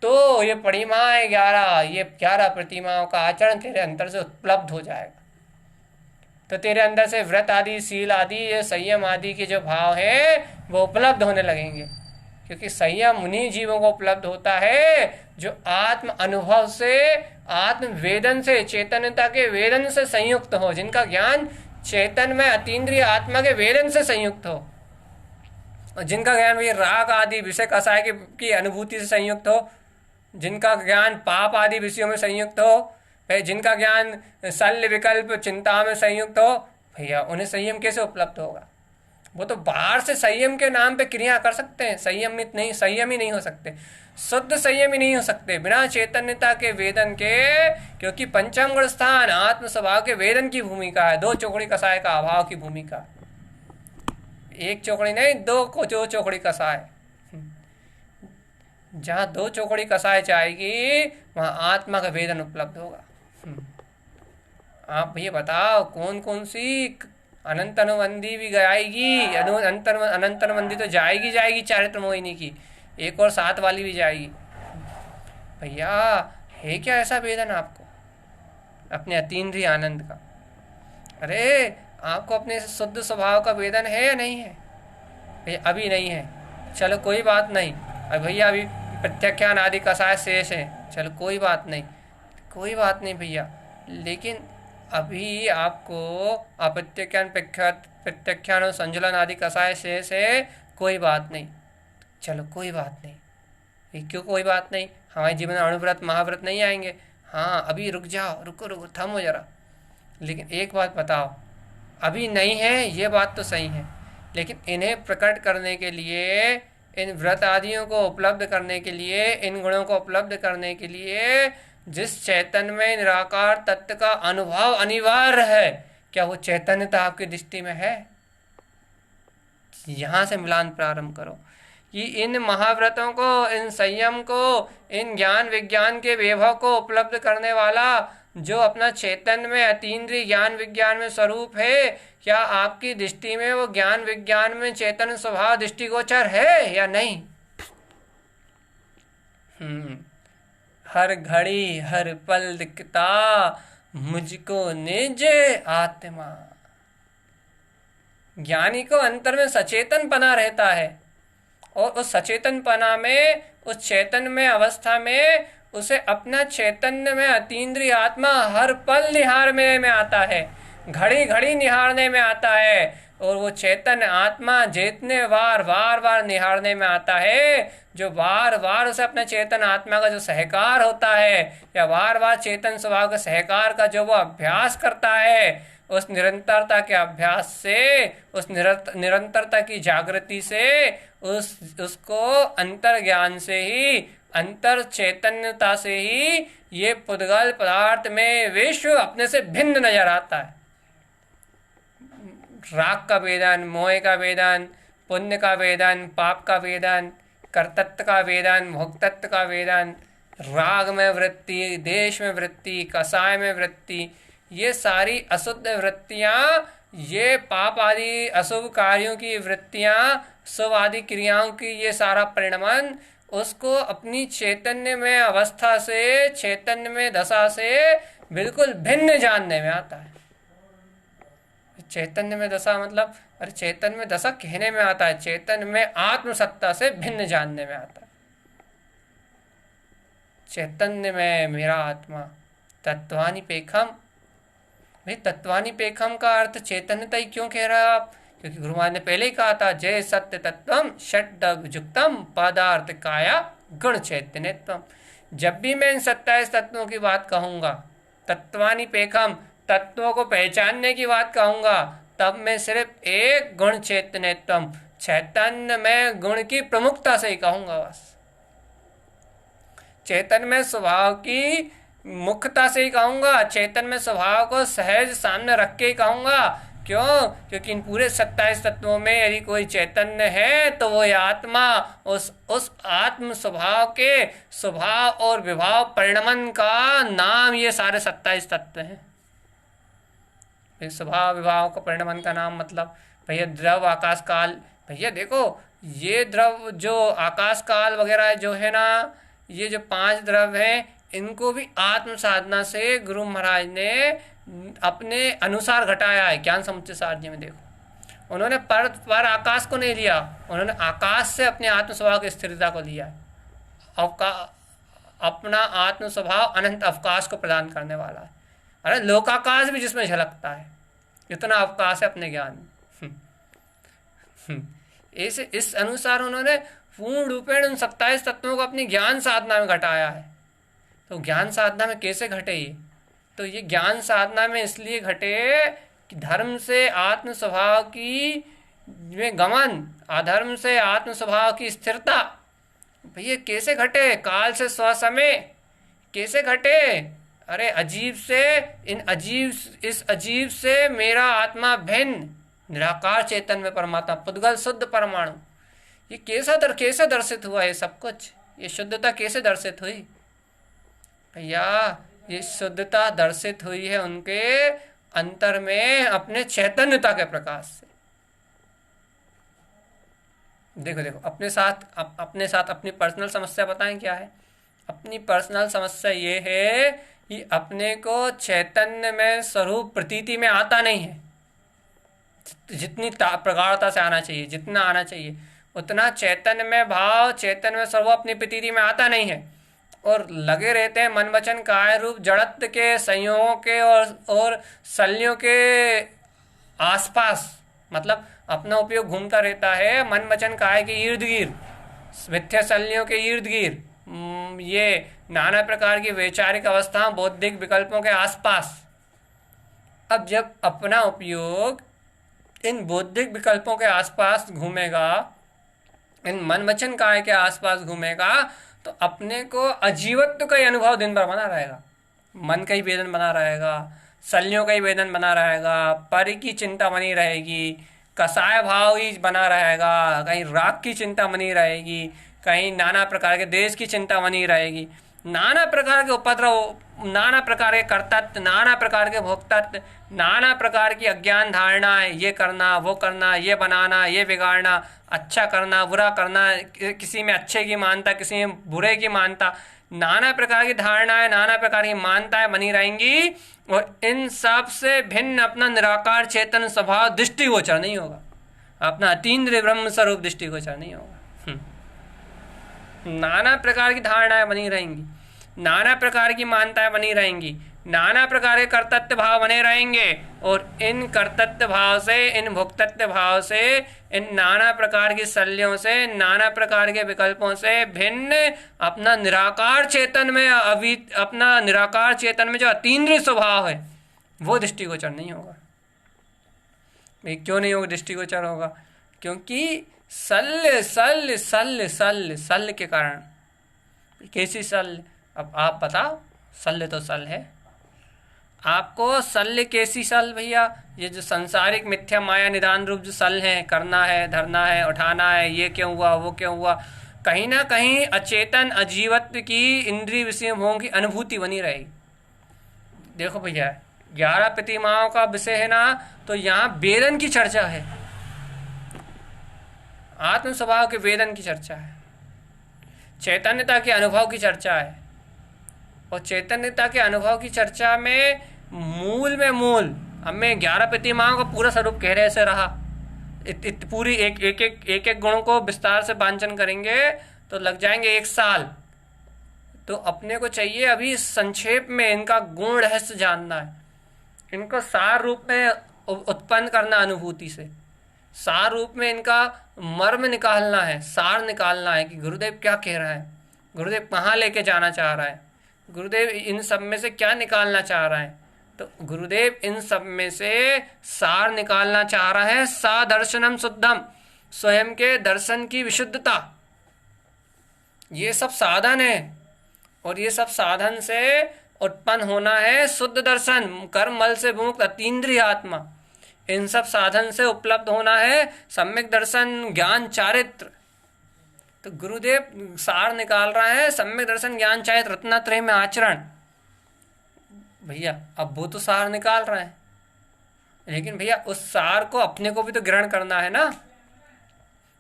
तो ये परिमाएं 11, ये 11 प्रतिमाओं का आचरण तेरे अंदर से उपलब्ध हो जाएगा। तो तेरे अंदर से व्रत आदि, सील आदि, ये संयम आदि के जो भाव है वो उपलब्ध होने लगेंगे। क्योंकि संयम उन्हीं जीवों को उपलब्ध होता है जो आत्म अनुभव से, आत्म वेदन से, चैतन्यता के वेदन से संयुक्त हो, जिनका ज्ञान चैतन्य में अतीन्द्रिय आत्मा के वेदन से संयुक्त हो, और जिनका ज्ञान भी राग आदि विषय कसाय की अनुभूति से संयुक्त हो, जिनका ज्ञान पाप आदि विषयों में संयुक्त हो, जिनका ज्ञान शल्य विकल्प चिंता में संयुक्त हो, भैया उन्हें संयम कैसे उपलब्ध होगा? वो तो बाहर से संयम के नाम पे क्रिया कर सकते हैं, संयमित नहीं, संयमी नहीं हो सकते, शुद्ध संयमी नहीं हो सकते बिना चैतन्यता के वेदन के। क्योंकि पंचम गुण स्थान आत्म स्वभाव के वेदन की भूमिका है, 2 चौकड़ी कसाय का अभाव की भूमिका, 1 चौकड़ी नहीं, 2 चौकड़ी कसाय। जहाँ 2 चौकड़ी कसाय जाएगी वहाँ आत्मा का वेदन उपलब्ध होगा। आप ये बताओ कौन कौन सी अनंत अनुबंधी भी गाएगी, अनंत अनुबंधी तो जाएगी चारित्र मोहिनी की, एक और 7 वाली भी जाएगी। भैया है क्या ऐसा वेदन आपको अपने अतीन्द्रिय आनंद का? अरे आपको अपने शुद्ध स्वभाव का वेदन है या नहीं है? भैया अभी नहीं है, चलो कोई बात नहीं। अरे भैया अभी प्रत्याख्यान आदि कसाय शेष है, चलो कोई बात नहीं, कोई बात नहीं भैया। लेकिन अभी आपको प्रत्याख्यान और संजुलन आदि कसाय शेष है, कोई बात नहीं, चलो कोई बात नहीं। ये क्यों कोई बात नहीं? हमारे जीवन में अणुव्रत महाव्रत नहीं आएंगे। हाँ अभी रुक जाओ, रुको थमो जरा। लेकिन एक बात बताओ, अभी नहीं है ये बात तो सही है, लेकिन इन्हें प्रकट करने के लिए, इन व्रत आदियों को उपलब्ध करने के लिए, इन गुणों को उपलब्ध करने के लिए जिस चैतन्य में निराकार तत्व का अनुभव अनिवार्य है, क्या वो चैतन्यता आपकी दृष्टि में है? यहाँ से मिलान प्रारंभ करो कि इन महाव्रतों को, इन संयम को, इन ज्ञान विज्ञान के वैभव को उपलब्ध करने वाला जो अपना चैतन्य में अतीन्द्रिय ज्ञान विज्ञान में स्वरूप है, क्या आपकी दृष्टि में वो ज्ञान विज्ञान में चैतन्य स्वभाव दृष्टिगोचर है या नहीं? हर घड़ी हर पल दिखता मुझको निज आत्मा। ज्ञानी को अंतर में सचेतन पना रहता है, और उस सचेतन पना में, उस चैतन्य में अवस्था में उसे अपना चैतन्य में अतीन्द्रिय आत्मा हर पल निहारने में आता है, घड़ी घड़ी निहारने में आता है। और वो चैतन्य आत्मा जितने बार निहारने में आता है, जो बार बार उसे अपने चेतन आत्मा का जो सहकार होता है, या बार बार चेतन स्वभाव के सहकार का जो वो अभ्यास करता है, उस निरंतरता के अभ्यास से, उस निरंतरता की जागृति से, उसको अंतर ज्ञान से ही, अंतर चैतन्यता से ही ये पुद्गल पदार्थ में विश्व अपने से भिन्न नजर आता है। राग का वेदन, मोह का वेदन, पुण्य का वेदन, पाप का वेदन, कर्तृत्व का वेदन, भोक्तत्व का वेदन, राग में वृत्ति, देश में वृत्ति, कसाय में वृत्ति, ये सारी अशुद्ध वृत्तियाँ, ये पाप आदि अशुभ कार्यों की वृत्तियाँ, शुभ आदि क्रियाओं की ये सारा परिणमन उसको अपनी चैतन्य में अवस्था से, चैतन्य में दशा से बिल्कुल भिन्न जानने में आता है। चैतन्य में दशा मतलब, अरे चैतन्य में दशा कहने में आता है, चैतन्य में आत्मसत्ता से भिन्न जानने में आता है। चैतन्य में मेरा आत्मा, तत्वानि पेखम। भाई तत्वानि पेखम का अर्थ चैतन्यता ही क्यों कह रहा है आप? क्योंकि गुरु महाराज ने पहले ही कहा था, जय सत्य तत्वम षड्युक्तम पदार्थ काया गुण चैतन्यत्वम। जब भी मैं इन 27 तत्वों की बात कहूँगा, तत्वानि पेखम, तत्वों को पहचानने की बात कहूँगा, तब मैं सिर्फ एक गुण चैतन्यत्वम, चैतन्य में गुण की प्रमुखता से ही कहूँगा बस। चैतन्य स्वभाव की मुख्यता से ही कहूँगा, चैतन्य स्वभाव को सहज सामने रख के ही कहूँगा। क्यों? क्योंकि इन पूरे 27 तत्वों में यदि कोई चैतन्य है तो वो आत्मा उस आत्म स्वभाव के स्वभाव और विभाव परिणमन का नाम ये सारे 27 तत्व हैं। स्वभाव विभाव का परिणमन का नाम मतलब भैया द्रव आकाश काल। भैया देखो ये द्रव जो आकाश काल वगैरह जो है ना, ये जो 5 द्रव हैं, इनको भी आत्म साधना से गुरु महाराज ने अपने अनुसार घटाया है। ज्ञान समुच्चय सारणी में देखो, उन्होंने पर आकाश को नहीं लिया, उन्होंने आकाश से अपने आत्म स्वभाव की स्थिरता को लिया है। अपना आत्म स्वभाव अनंत अवकाश को प्रदान करने वाला है। अरे लोकाकाश भी जिसमें झलकता है, इतना अवकाश है अपने ज्ञान में। इस अनुसार उन्होंने पूर्ण रूपेण उन 27 तत्वों को अपनी ज्ञान साधना में घटाया है। तो ज्ञान साधना में कैसे घटे ये? तो ये ज्ञान साधना में इसलिए घटे कि धर्म से आत्म स्वभाव की में गमन, अधर्म से आत्म स्वभाव की स्थिरता। भैया कैसे घटे? काल से स्वसमय कैसे घटे? अरे अजीब से इस अजीब से मेरा आत्मा भिन्न, निराकार चेतन में परमात्मा पुद्गल शुद्ध परमाणु, ये कैसे दर्शित हुआ? ये सब कुछ, ये शुद्धता कैसे दर्शित हुई? भैया ये शुद्धता दर्शित हुई है उनके अंतर में अपने चैतन्यता के प्रकाश से। देखो अपने साथ अपनी पर्सनल समस्या बताएं क्या है। अपनी पर्सनल समस्या ये है कि अपने को चैतन्य में स्वरूप प्रतीति में आता नहीं है। जितनी प्रगाढ़ता से आना चाहिए, जितना आना चाहिए उतना चैतन्य में भाव, चैतन्य में स्वरूप अपनी प्रतीति में आता नहीं है। और लगे रहते हैं मन वचन काय रूप जड़त्व के संयोगों के और शल्यों के आसपास, मतलब अपना उपयोग घूमता रहता है मन वचन काय के इर्द गिर्द, मिथ्या शल्यों के इर्द गिर्द, ये नाना प्रकार की वैचारिक अवस्थाओं, बौद्धिक विकल्पों के आसपास। अब जब अपना उपयोग इन बौद्धिक विकल्पों के आसपास घूमेगा, इन मन वचन काय के आसपास घूमेगा, तो अपने को अजीवत्व का ही अनुभव दिन भर बना रहेगा। मन का ही वेदन बना रहेगा, शल्यों का ही वेदन बना रहेगा, परि की चिंता बनी रहेगी, कसाय भाव ही बना रहेगा, कहीं राग की चिंता बनी रहेगी, कहीं नाना प्रकार के देश की चिंता बनी रहेगी, नाना प्रकार के उपद्रव, नाना प्रकार के कर्तव्य, नाना प्रकार के भोक्तत्व, नाना प्रकार की अज्ञान धारणाएं, ये करना वो करना, ये बनाना ये बिगाड़ना, अच्छा करना बुरा करना, किसी में अच्छे की मानता किसी में बुरे की मानता, नाना प्रकार की धारणाएं, नाना प्रकार की मान्यताएं बनी रहेंगी। और इन सब से भिन्न अपना निराकार चेतन स्वभाव दृष्टिगोचर नहीं होगा, अपना अतीन्द्रिय ब्रह्म स्वरूप दृष्टिगोचर नहीं होगा। नाना प्रकार की धारणाएं बनी रहेंगी, नाना प्रकार की मान्यताएं बनी रहेंगी, नाना प्रकार के कर्तव्य भाव बने रहेंगे। और इन कर्तव्य भाव से, इन भोक्तव्य भाव से, इन नाना प्रकार की शल्यों से, नाना प्रकार के विकल्पों से भिन्न अपना निराकार चेतन में अपना निराकार चेतन में जो अतीन्द्रिय स्वभाव है वो दृष्टिगोचर नहीं होगा। क्यों नहीं होगा? दृष्टिगोचर होगा क्योंकि शल्य के कारण। कैसी शल्य? अब आप बताओ, शल्य तो शल्य है। आपको शल्य कैसी शल्य? भैया ये जो सांसारिक मिथ्या माया निदान रूप जो शल्य है, करना है, धरना है, उठाना है, ये क्यों हुआ वो क्यों हुआ, कहीं ना कहीं अचेतन अजीवत्व की इंद्रिय विषय भोगों की अनुभूति बनी रहेगी। देखो भैया 11 प्रतिमाओं का विषय है ना, तो यहाँ वेदन की चर्चा है, आत्म स्वभाव के वेदन की चर्चा है, चैतन्यता के अनुभव की चर्चा है। और चैतन्यता के अनुभव की चर्चा में मूल अब मैं 11 प्रतिमाओं का पूरा स्वरूप कह रहे से रहा, पूरी एक गुण को विस्तार से वांचन करेंगे तो लग जाएंगे 1 साल। तो अपने को चाहिए अभी संक्षेप में इनका गुण रहस्य जानना है, इनको सार रूप में उत्पन्न करना, अनुभूति से सार रूप में इनका मर्म निकालना है, सार निकालना है कि गुरुदेव क्या कह रहा है, गुरुदेव कहाँ लेके जाना चाह रहा है, गुरुदेव इन सब में से क्या निकालना चाह रहा है। तो गुरुदेव इन सब में से सार निकालना चाह रहा है, सा दर्शनम शुद्धम, स्वयं के दर्शन की विशुद्धता। ये सब साधन है, और ये सब साधन से उत्पन्न होना है शुद्ध दर्शन, कर्म मल से विमुक्त अतीन्द्रिय आत्मा। इन सब साधन से उपलब्ध होना है सम्यक दर्शन, ज्ञान, चारित्र। तो गुरुदेव सार निकाल रहा है सम्यक दर्शन, ज्ञान, चारित्र, रत्नत्रय में आचरण। भैया अब वो तो सार निकाल रहे हैं, लेकिन भैया उस सार को अपने को भी तो ग्रहण करना है ना।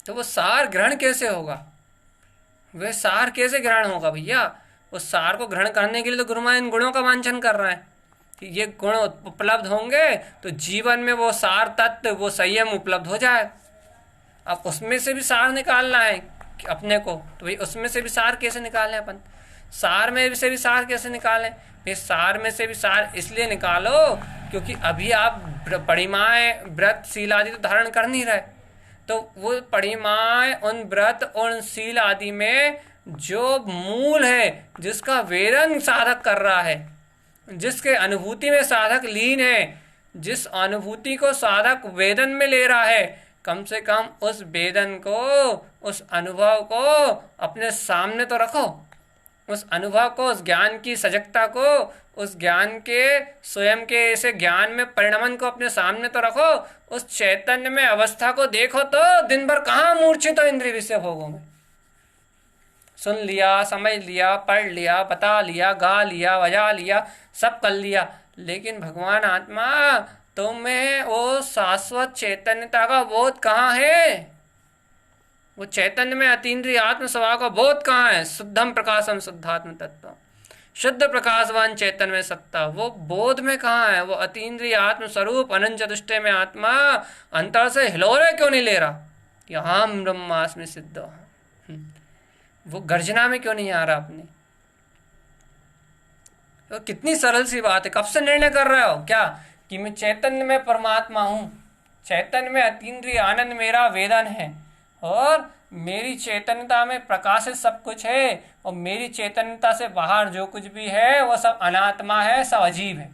तो वो सार ग्रहण कैसे होगा, वह सार कैसे ग्रहण होगा भैया? उस सार को ग्रहण करने के लिए तो गुरुमा इन गुणों का वांछन कर रहा है कि ये गुण उपलब्ध होंगे तो जीवन में वो सार तत्व, वो संयम उपलब्ध हो जाए। अब उसमें से भी सार निकालना है अपने को, तो भाई उसमें से भी सार कैसे निकालें अपन? सार में से भी सार कैसे निकालें भाई? सार में से भी सार इसलिए निकालो क्योंकि अभी आप परिमाएँ, व्रत, शील आदि तो धारण कर नहीं रहे। तो वो परिमाएँ, उन व्रत और शील आदि में जो मूल है, जिसका वेदन साधक कर रहा है, जिसके अनुभूति में साधक लीन है, जिस अनुभूति को साधक वेदन में ले रहा है, कम से कम उस वेदन को, उस अनुभव को अपने सामने तो रखो। उस अनुभव को, उस ज्ञान की सजगता को, उस ज्ञान के स्वयं के ऐसे ज्ञान में परिणमन को अपने सामने तो रखो। उस चैतन्य में अवस्था को देखो तो दिन भर कहाँ मूर्छित हो इंद्रिय विषय भोगों में। सुन लिया, समझ लिया, पढ़ लिया, बता लिया, गा लिया, बजा लिया, सब कर लिया, लेकिन भगवान आत्मा तुम्हें वो शाश्वत चैतन्यता का बोध कहाँ है? वो चैतन्य में अतीन्द्रिय आत्म स्वभाव का बोध कहाँ है? शुद्धम प्रकाशम शुद्धात्म तत्व, शुद्ध प्रकाशवान चैतन्य में सत्ता, वो बोध में कहाँ है? वो अतीन्द्रिय आत्म स्वरूप अनंत चतुष्टय में आत्मा अंतर से हिलोरे क्यों नहीं ले रहा कि हम ब्रह्मास्मि सिद्ध? वो गर्जना में क्यों नहीं आ रहा अपने? तो कितनी सरल सी बात है। कब से निर्णय कर रहे हो क्या कि मैं चैतन्य में परमात्मा हूँ, चैतन्य में अतीन्द्रिय आनंद मेरा वेदन है, और मेरी चैतन्यता में प्रकाशित सब कुछ है, और मेरी चैतन्यता से बाहर जो कुछ भी है वो सब अनात्मा है, सब अजीब है।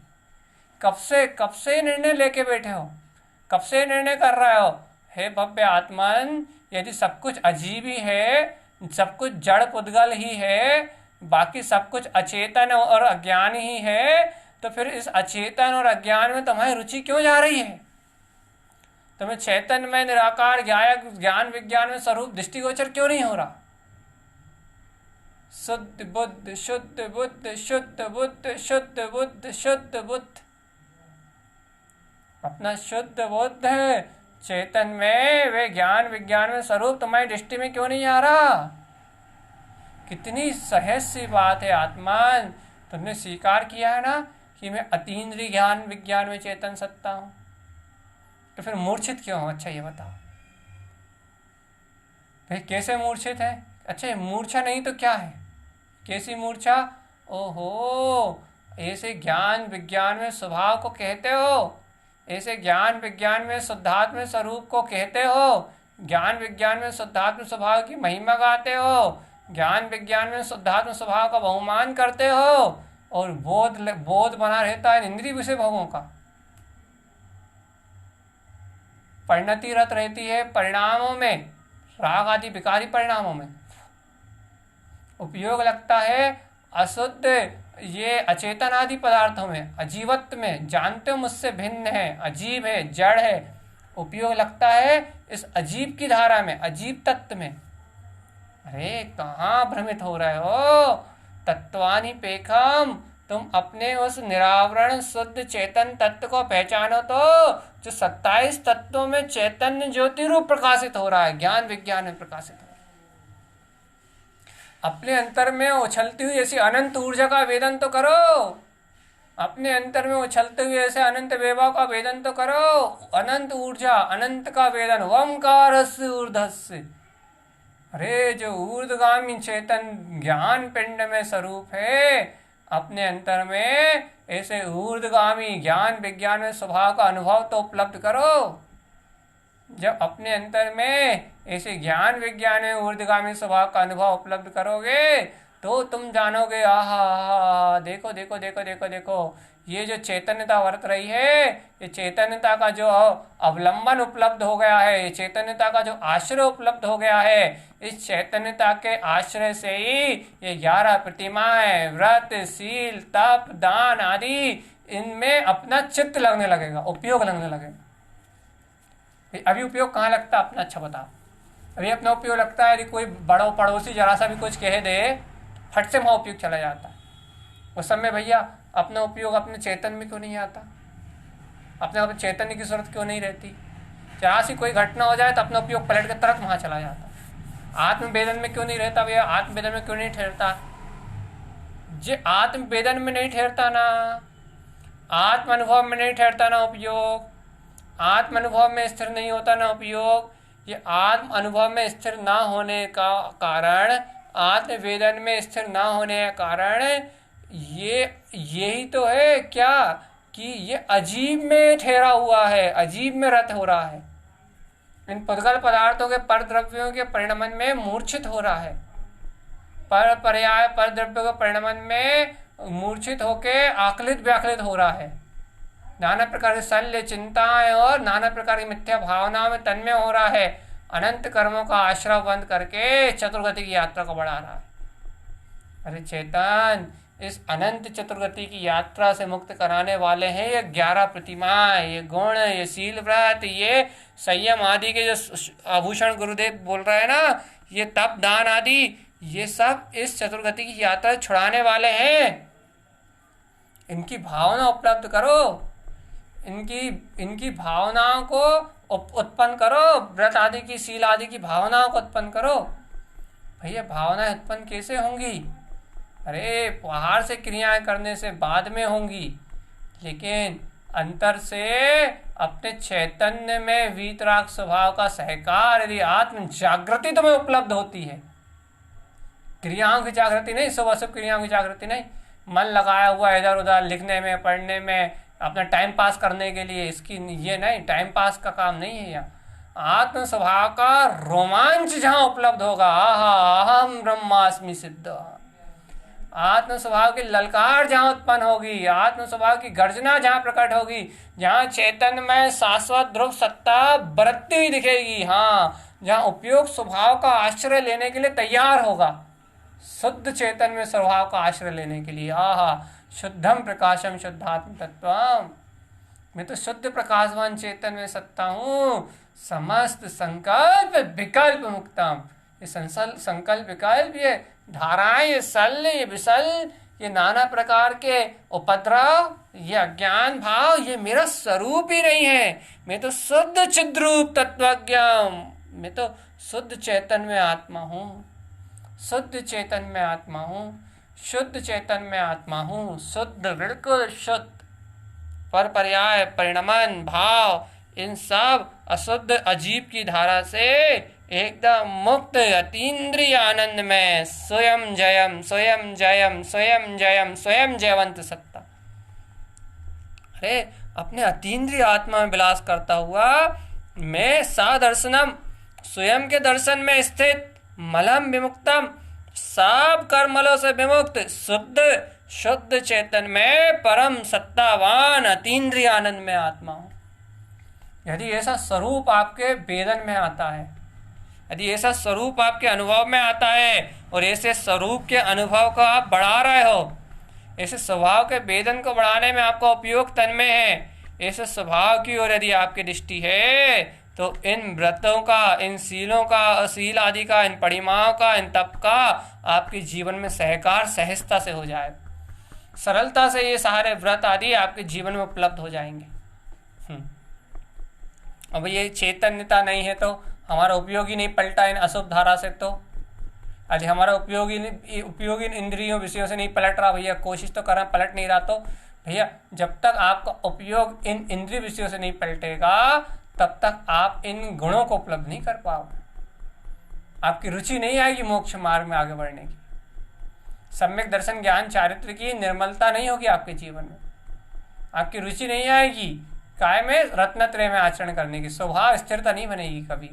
कब से निर्णय लेके बैठे हो? कब से निर्णय कर रहे हो? हे भव्य आत्मन, यदि सब कुछ अजीब ही है, सब कुछ जड़ पुद्गल ही है, बाकी सब कुछ अचेतन और अज्ञान ही है, तो फिर इस अचेतन और अज्ञान में तुम्हारी रुचि क्यों जा रही है? तुम्हें चैतन्य में निराकार ज्ञान विज्ञान में स्वरूप दृष्टिगोचर क्यों नहीं हो रहा? शुद्ध बुद्ध, शुद्ध बुद्ध, शुद्ध बुद्ध, शुद्ध बुद्ध, शुद्ध बुद्ध। अपना शुद्ध बुद्ध है चेतन में, वे ज्ञान विज्ञान में स्वरूप तुम्हारी दृष्टि में क्यों नहीं आ रहा? कितनी सहज सी बात है आत्मान। तुमने स्वीकार किया है ना कि मैं अतीन्द्रिय ज्ञान विज्ञान में चेतन सत्ता हूं, तो फिर मूर्छित क्यों हो? अच्छा ये बताओ भाई, कैसे मूर्छित है? अच्छा ये मूर्छा नहीं तो क्या है? कैसी मूर्छा? ओहो, ऐसे ज्ञान विज्ञान में स्वभाव को कहते हो, ऐसे ज्ञान विज्ञान में शुद्धात्म स्वरूप को कहते हो, ज्ञान विज्ञान में शुद्धात्म स्वभाव की महिमा गाते हो, ज्ञान विज्ञान में शुद्धात्म स्वभाव का बहुमान करते हो, और बोध बना रहता है इंद्रिय विषय भोगों का। परिणति रत रहती है परिणामों में, राग आदि विकारी परिणामों में। उपयोग लगता है अशुद्ध ये अचेतन आदि पदार्थों में, अजीवत्व में, जानते हो मुझसे भिन्न है, अजीब है, जड़ है। उपयोग लगता है इस अजीब की धारा में, अजीब तत्व में। अरे कहाँ भ्रमित हो रहे हो? तत्वानि पेखम, तुम अपने उस निरावरण शुद्ध चेतन तत्व को पहचानो तो, जो 27 तत्वों में चैतन्य ज्योति रूप प्रकाशित हो रहा है, ज्ञान विज्ञान में प्रकाशित हो रहा है। अपने अंतर में उछलती हुई ऐसी अनंत ऊर्जा का वेदन तो करो, अपने अंतर में उछलते हुए ऐसे अनंत वैभव का वेदन तो करो। अनंत ऊर्जा, अनंत का वेदन, ओंकारस्य ऊर्ध्वस्य। अरे जो ऊर्ध्वगामी चेतन ज्ञान पिंड में स्वरूप है, अपने अंतर में ऐसे ऊर्ध्वगामी ज्ञान विज्ञान में स्वभाव का अनुभव तो उपलब्ध करो। जब अपने अंतर में ऐसे ज्ञान विज्ञान में ऊर्ध्वगामी स्वभाव का अनुभव उपलब्ध करोगे तो तुम जानोगे, आहा देखो देखो देखो देखो देखो, ये जो चैतन्यता वर्त रही है, ये चैतन्यता का जो अवलंबन उपलब्ध हो गया है, ये चैतन्यता का जो आश्रय उपलब्ध हो गया है, इस चैतन्यता के आश्रय से ही ये 11 प्रतिमाएं, व्रत, शील, तप, दान आदि इनमें अपना चित्त लगने लगेगा, उपयोग लगने लगेगा। अभी उपयोग कहाँ लगता है अपना? अच्छा बताओ। अभी अपना उपयोग लगता है यदि कोई बड़ा पड़ोसी जरा सा भी कुछ कह दे, फट से वहाँ उपयोग चला जाता है। उस समय भैया अपना उपयोग अपने चैतन्य में क्यों नहीं आता? अपने चैतन्य की जरूरत क्यों नहीं रहती? जहाँ सी कोई घटना हो जाए तो अपना उपयोग पलट कर तुरंत वहाँ चला जाता। आत्मवेदन में क्यों नहीं रहता भैया? आत्मवेदन में क्यों नहीं ठहरता? जे आत्मवेदन में नहीं ठहरता ना, आत्म अनुभव में नहीं ठहरता ना उपयोग, आत्म अनुभव में स्थिर नहीं होता ना उपयोग। ये आत्म अनुभव में स्थिर ना होने का कारण, आत्मवेदन में स्थिर ना होने का कारण यही तो है क्या कि ये अजीब में ठहरा हुआ है, अजीब में रत हो रहा है, इन पुद्गल पदार्थों के पर द्रव्यों के परिणमन में मूर्छित हो रहा है, पर पर्याय पर द्रव्यों के परिणमन में मूर्छित होके आकलित व्याकलित हो रहा है, नाना प्रकार की शल्य चिंताएं और नाना प्रकार की मिथ्या भावनाओं में तन्मय हो रहा है, अनंत कर्मों का आश्रय बंद करके चतुर्गति की यात्रा को बढ़ा रहा है। अरे चेतन, इस अनंत चतुर्गति की यात्रा से मुक्त कराने वाले हैं ये 11 प्रतिमाएं, ये गुण, ये शील व्रत, ये संयम आदि के जो आभूषण गुरुदेव बोल रहे हैं ना, ये तप दान आदि, ये सब इस चतुर्गति की यात्रा छुड़ाने वाले हैं। इनकी भावना उपलब्ध करो, इनकी भावनाओं को उत्पन्न करो, व्रत आदि की, शील आदि की भावनाओं को उत्पन्न करो। भैया भावनाएं उत्पन्न कैसे होंगी? अरे बाहर से क्रियाएं करने से बाद में होंगी, लेकिन अंतर से अपने चैतन्य में वीतराग स्वभाव का सहकार यदि आत्म जागृति तुम्हें उपलब्ध होती है, क्रियाओं की जागृति नहीं, शुभ अशुभ क्रियाओं की जागृति नहीं, मन लगाया हुआ इधर उधर लिखने में, पढ़ने में, अपना टाइम पास करने के लिए, इसकी ये नहीं, टाइम पास का काम नहीं है यहाँ। आत्म स्वभाव का रोमांच जहाँ उपलब्ध होगा, आहा अहम ब्रह्मास्मि सिद्ध, आत्म स्वभाव की ललकार जहाँ उत्पन्न होगी, आत्म स्वभाव की गर्जना जहाँ प्रकट होगी, जहाँ चैतन्य में शाश्वत ध्रुव सत्ता बरतती हुई दिखेगी, हाँ, जहाँ उपयोग स्वभाव का आश्रय लेने के लिए तैयार होगा, शुद्ध चैतन्य में स्वभाव का आश्रय लेने के लिए, आहा शुद्धम प्रकाशम शुद्धात्म तत्वम, मैं तो शुद्ध प्रकाशवान चेतन में सत्ता हूँ, समस्त संकल्प विकल्प मुक्तम। ये संकल्प विकल्प, ये धाराएं, ये शल्य, ये विशल, ये नाना प्रकार के उपद्रव, ये अज्ञान भाव, ये मेरा स्वरूप ही नहीं है। मैं तो शुद्ध चिद्रूप तत्वज्ञ, मैं तो शुद्ध चेतन में आत्मा हूँ, शुद्ध चेतन में आत्मा हूँ, शुद्ध चेतन में आत्मा हूँ, शुद्ध, बिल्कुल शुद्ध, पर पर्याय परिणमन भाव इन सब अशुद्ध अजीब की धारा से एकदम मुक्त अतीन्द्रिय आनंद में स्वयं जयम स्वयं जयम स्वयं जयम स्वयं जयवंत सत्ता। अरे अपने अतीन्द्रिय आत्मा में विलास करता हुआ मैं सादर्शनम, स्वयं के दर्शन में स्थित, मलम विमुक्तम, सब कर्मलों से विमुक्त, शुद्ध चेतन में परम सत्तावान अतीन्द्रिय आनंद में आत्मा हूँ। यदि ऐसा स्वरूप आपके वेदन में आता है, यदि ऐसा स्वरूप आपके अनुभव में आता है और ऐसे स्वरूप के अनुभव को आप बढ़ा रहे हो, ऐसे स्वभाव के वेदन को बढ़ाने में आपका उपयोग तन्मय है, ऐसे स्वभाव की ओर यदि आपकी दृष्टि है, तो इन व्रतों का, इन शीलों का, शील आदि का, इन परिमाओं का, इन तप का आपके जीवन में सहकार सहजता से हो जाए, सरलता से ये सारे व्रत आदि आपके जीवन में उपलब्ध हो जाएंगे। अब ये चैतन्यता नहीं है तो हमारा उपयोग ही नहीं पलटा इन अशुभ धारा से, तो यदि हमारा उपयोगी इंद्रियों विषयों से नहीं पलट रहा, भैया कोशिश तो कर रहा, पलट नहीं रहा, तो भैया जब तक आपका उपयोग इन इंद्रिय विषयों से नहीं पलटेगा तब तक आप इन गुणों को उपलब्ध नहीं कर पाओगे, आपकी रुचि नहीं आएगी मोक्ष मार्ग में आगे बढ़ने की, सम्यक दर्शन ज्ञान चारित्र की निर्मलता नहीं होगी आपके जीवन में, आपकी रुचि नहीं आएगी काय में, रत्नत्रय में आचरण करने की, स्वभाव स्थिरता नहीं बनेगी, कभी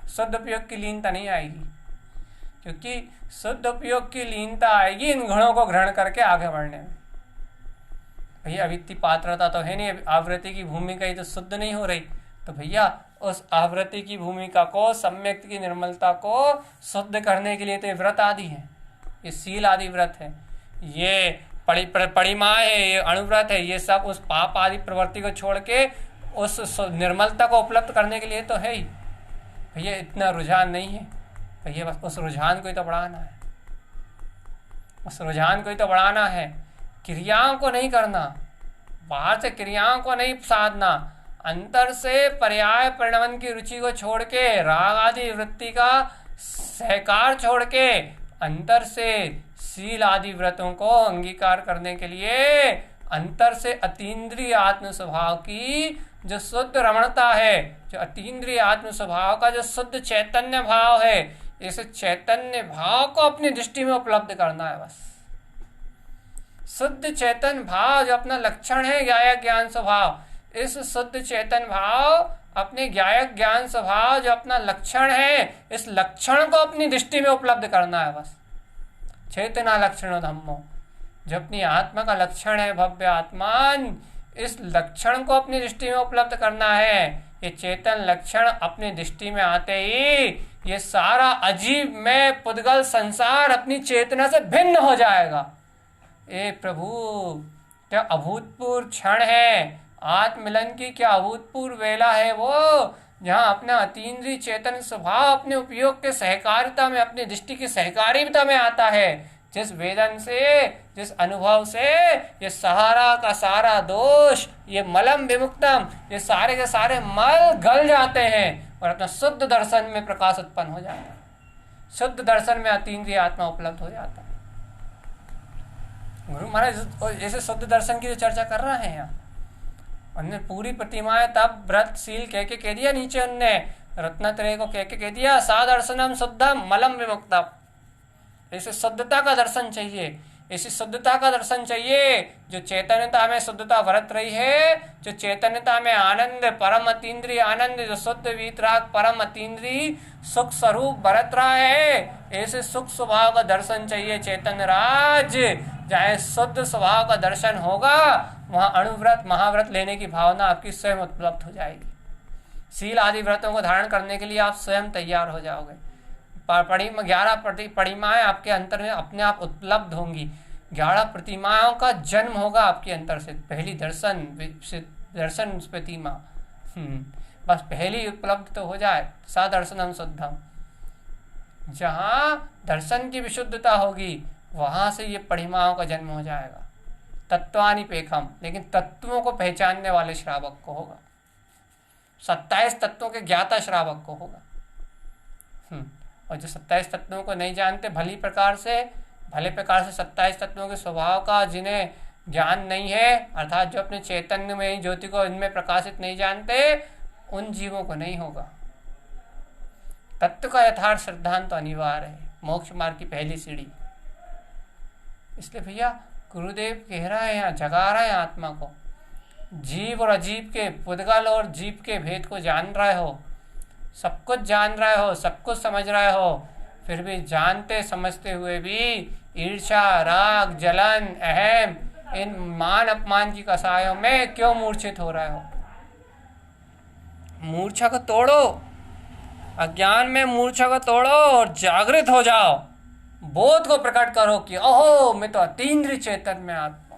शुद्ध उपयोग की लीनता नहीं आएगी, क्योंकि शुद्ध उपयोग की लीनता आएगी इन गुणों को ग्रहण करके आगे बढ़ने में। भैया अवित्ति पात्रता तो है नहीं, आवृत्ति की भूमिका ही तो शुद्ध नहीं हो रही, तो भैया उस आवृत्ति की भूमिका को, सम्यक की निर्मलता को शुद्ध करने के लिए तो ये व्रत आदि है, ये सील आदि व्रत है, ये परिमा है, ये अणुव्रत है, ये सब उस पाप आदि प्रवृत्ति को छोड़ के उस निर्मलता को उपलब्ध करने के लिए तो है ही। भैया इतना रुझान नहीं है भैया, बस उस रुझान को ही तो बढ़ाना है, उस रुझान को ही तो बढ़ाना है, क्रियाओं को नहीं करना, बाहर से क्रियाओं को नहीं साधना, अंतर से पर्याय परिणमन की रुचि को छोड़ के, राग आदि वृत्ति का सहकार छोड़ के, अंतर से शील आदि व्रतों को अंगीकार करने के लिए अंतर से अतीन्द्रिय आत्म स्वभाव की जो शुद्ध रमणता है, जो अतीन्द्रिय आत्म स्वभाव का जो शुद्ध चैतन्य भाव है, इस चैतन्य भाव को अपनी दृष्टि में उपलब्ध करना है। बस शुद्ध चेतन भाव जो अपना लक्षण है ज्ञायक ज्ञान स्वभाव, इस शुद्ध चेतन भाव अपने ज्ञायक ज्ञान स्वभाव जो अपना लक्षण है, इस लक्षण को अपनी दृष्टि में उपलब्ध करना है। बस चेतना लक्षण धम्मो, जो अपनी आत्मा का लक्षण है भव्य आत्मान, इस लक्षण को अपनी दृष्टि में उपलब्ध करना है। ये चेतन लक्षण अपनी दृष्टि में आते ही ये सारा अजीब में पुद्गल संसार अपनी चेतना से भिन्न हो जाएगा। ए प्रभु, क्या अभूतपूर्व क्षण है, आत्ममिलन की क्या अभूतपूर्व वेला है वो, जहाँ अपना अतीन्द्रिय चेतन स्वभाव अपने उपयोग के सहकारिता में, अपनी दृष्टि की सहकारिता में आता है। जिस वेदन से, जिस अनुभव से ये सारा का सारा दोष, ये मलम विमुक्तम, ये सारे के सारे मल गल जाते हैं और अपना शुद्ध दर्शन में प्रकाश उत्पन्न हो जाता है, शुद्ध दर्शन में अतीन्द्रिय आत्मा उपलब्ध हो जाता है। गुरु महाराज जैसे शुद्ध दर्शन की जो चर्चा कर रहे हैं यहाँ, उन्होंने पूरी प्रतिमाएं तब व्रत शील कह दिया, नीचे उनने रत्नत्रय को कह दिया, सा दर्शनम शुद्धम मलम विमुक्तम। ऐसे शुद्धता का दर्शन चाहिए, ऐसी शुद्धता का दर्शन चाहिए जो चैतन्यता में शुद्धता बरत रही है, जो चैतन्यता में आनंद, परम अतीन्द्रिय आनंद, जो शुद्ध वीतराग परम अतीन्द्रिय सुख स्वरूप बरत रहा है, ऐसे सुख स्वभाव का दर्शन चाहिए चैतन्य राज। जहाँ शुद्ध स्वभाव का दर्शन होगा वहाँ अणुव्रत महाव्रत लेने की भावना आपकी स्वयं उपलब्ध हो जाएगी। शील आदि व्रतों को धारण करने के लिए आप स्वयं तैयार हो जाओगे। 11 परिमाएं आपके अंतर में अपने आप उपलब्ध होंगी। 11 प्रतिमाओं का जन्म होगा आपके अंतर से। पहली दर्शन प्रतिमा बस पहली उपलब्ध तो हो जाए, सा दर्शनम शुद्धम। जहाँ दर्शन की विशुद्धता होगी वहाँ से ये परिमाओं का जन्म हो जाएगा। तत्वानिपेखम, लेकिन तत्वों को पहचानने वाले श्रावक को होगा, 27 तत्वों के ज्ञाता श्रावक को होगा। और जो 27 तत्वों को नहीं जानते भले प्रकार से 27 तत्वों के स्वभाव का जिन्हें ज्ञान नहीं है, अर्थात जो अपने चैतन्य में ज्योति को इनमें प्रकाशित नहीं जानते, उन जीवों को नहीं होगा। तत्व का यथार्थ सिद्धांत तो अनिवार्य है, मोक्ष मार्ग की पहली सीढ़ी। इसलिए भैया गुरुदेव कह रहा है, यहाँ जगा रहा है आत्मा को। जीव और अजीव के, पुद्गल और जीव के भेद को जान रहे हो, सब कुछ जान रहे हो, सब कुछ समझ रहे हो, फिर भी जानते समझते हुए भी ईर्ष्या, राग, जलन, अहम, इन मान अपमान की कसायों में क्यों मूर्छित हो रहे हो? मूर्छा को तोड़ो, अज्ञान में मूर्छा को तोड़ो और जागृत हो जाओ। बोध को प्रकट करो कि ओहो, मैं तो अतीन्द्रिय चेतन में आत्मा।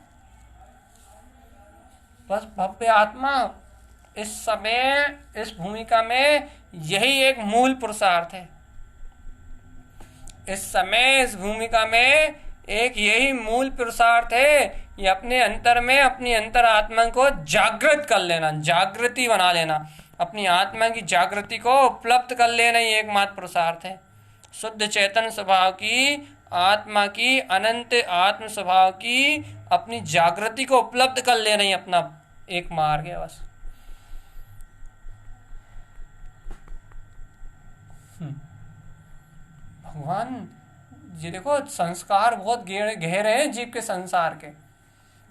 बस भव्य आत्मा इस समय इस भूमिका में यही एक मूल पुरुषार्थ है। इस समय इस भूमिका में एक यही मूल पुरुषार्थ है, ये अपने अंतर में अपनी अंतर आत्मा को जागृत कर लेना, जागृति बना लेना, अपनी आत्मा की जागृति को उपलब्ध कर लेना, ये एकमात्र पुरुषार्थ है। शुद्ध चेतन स्वभाव की, आत्मा की, अनंत आत्म स्वभाव की अपनी जागृति को उपलब्ध कर लेना ही अपना एक मार्ग है। बस भगवान जी देखो, संस्कार बहुत गहरे हैं जीव के संसार के।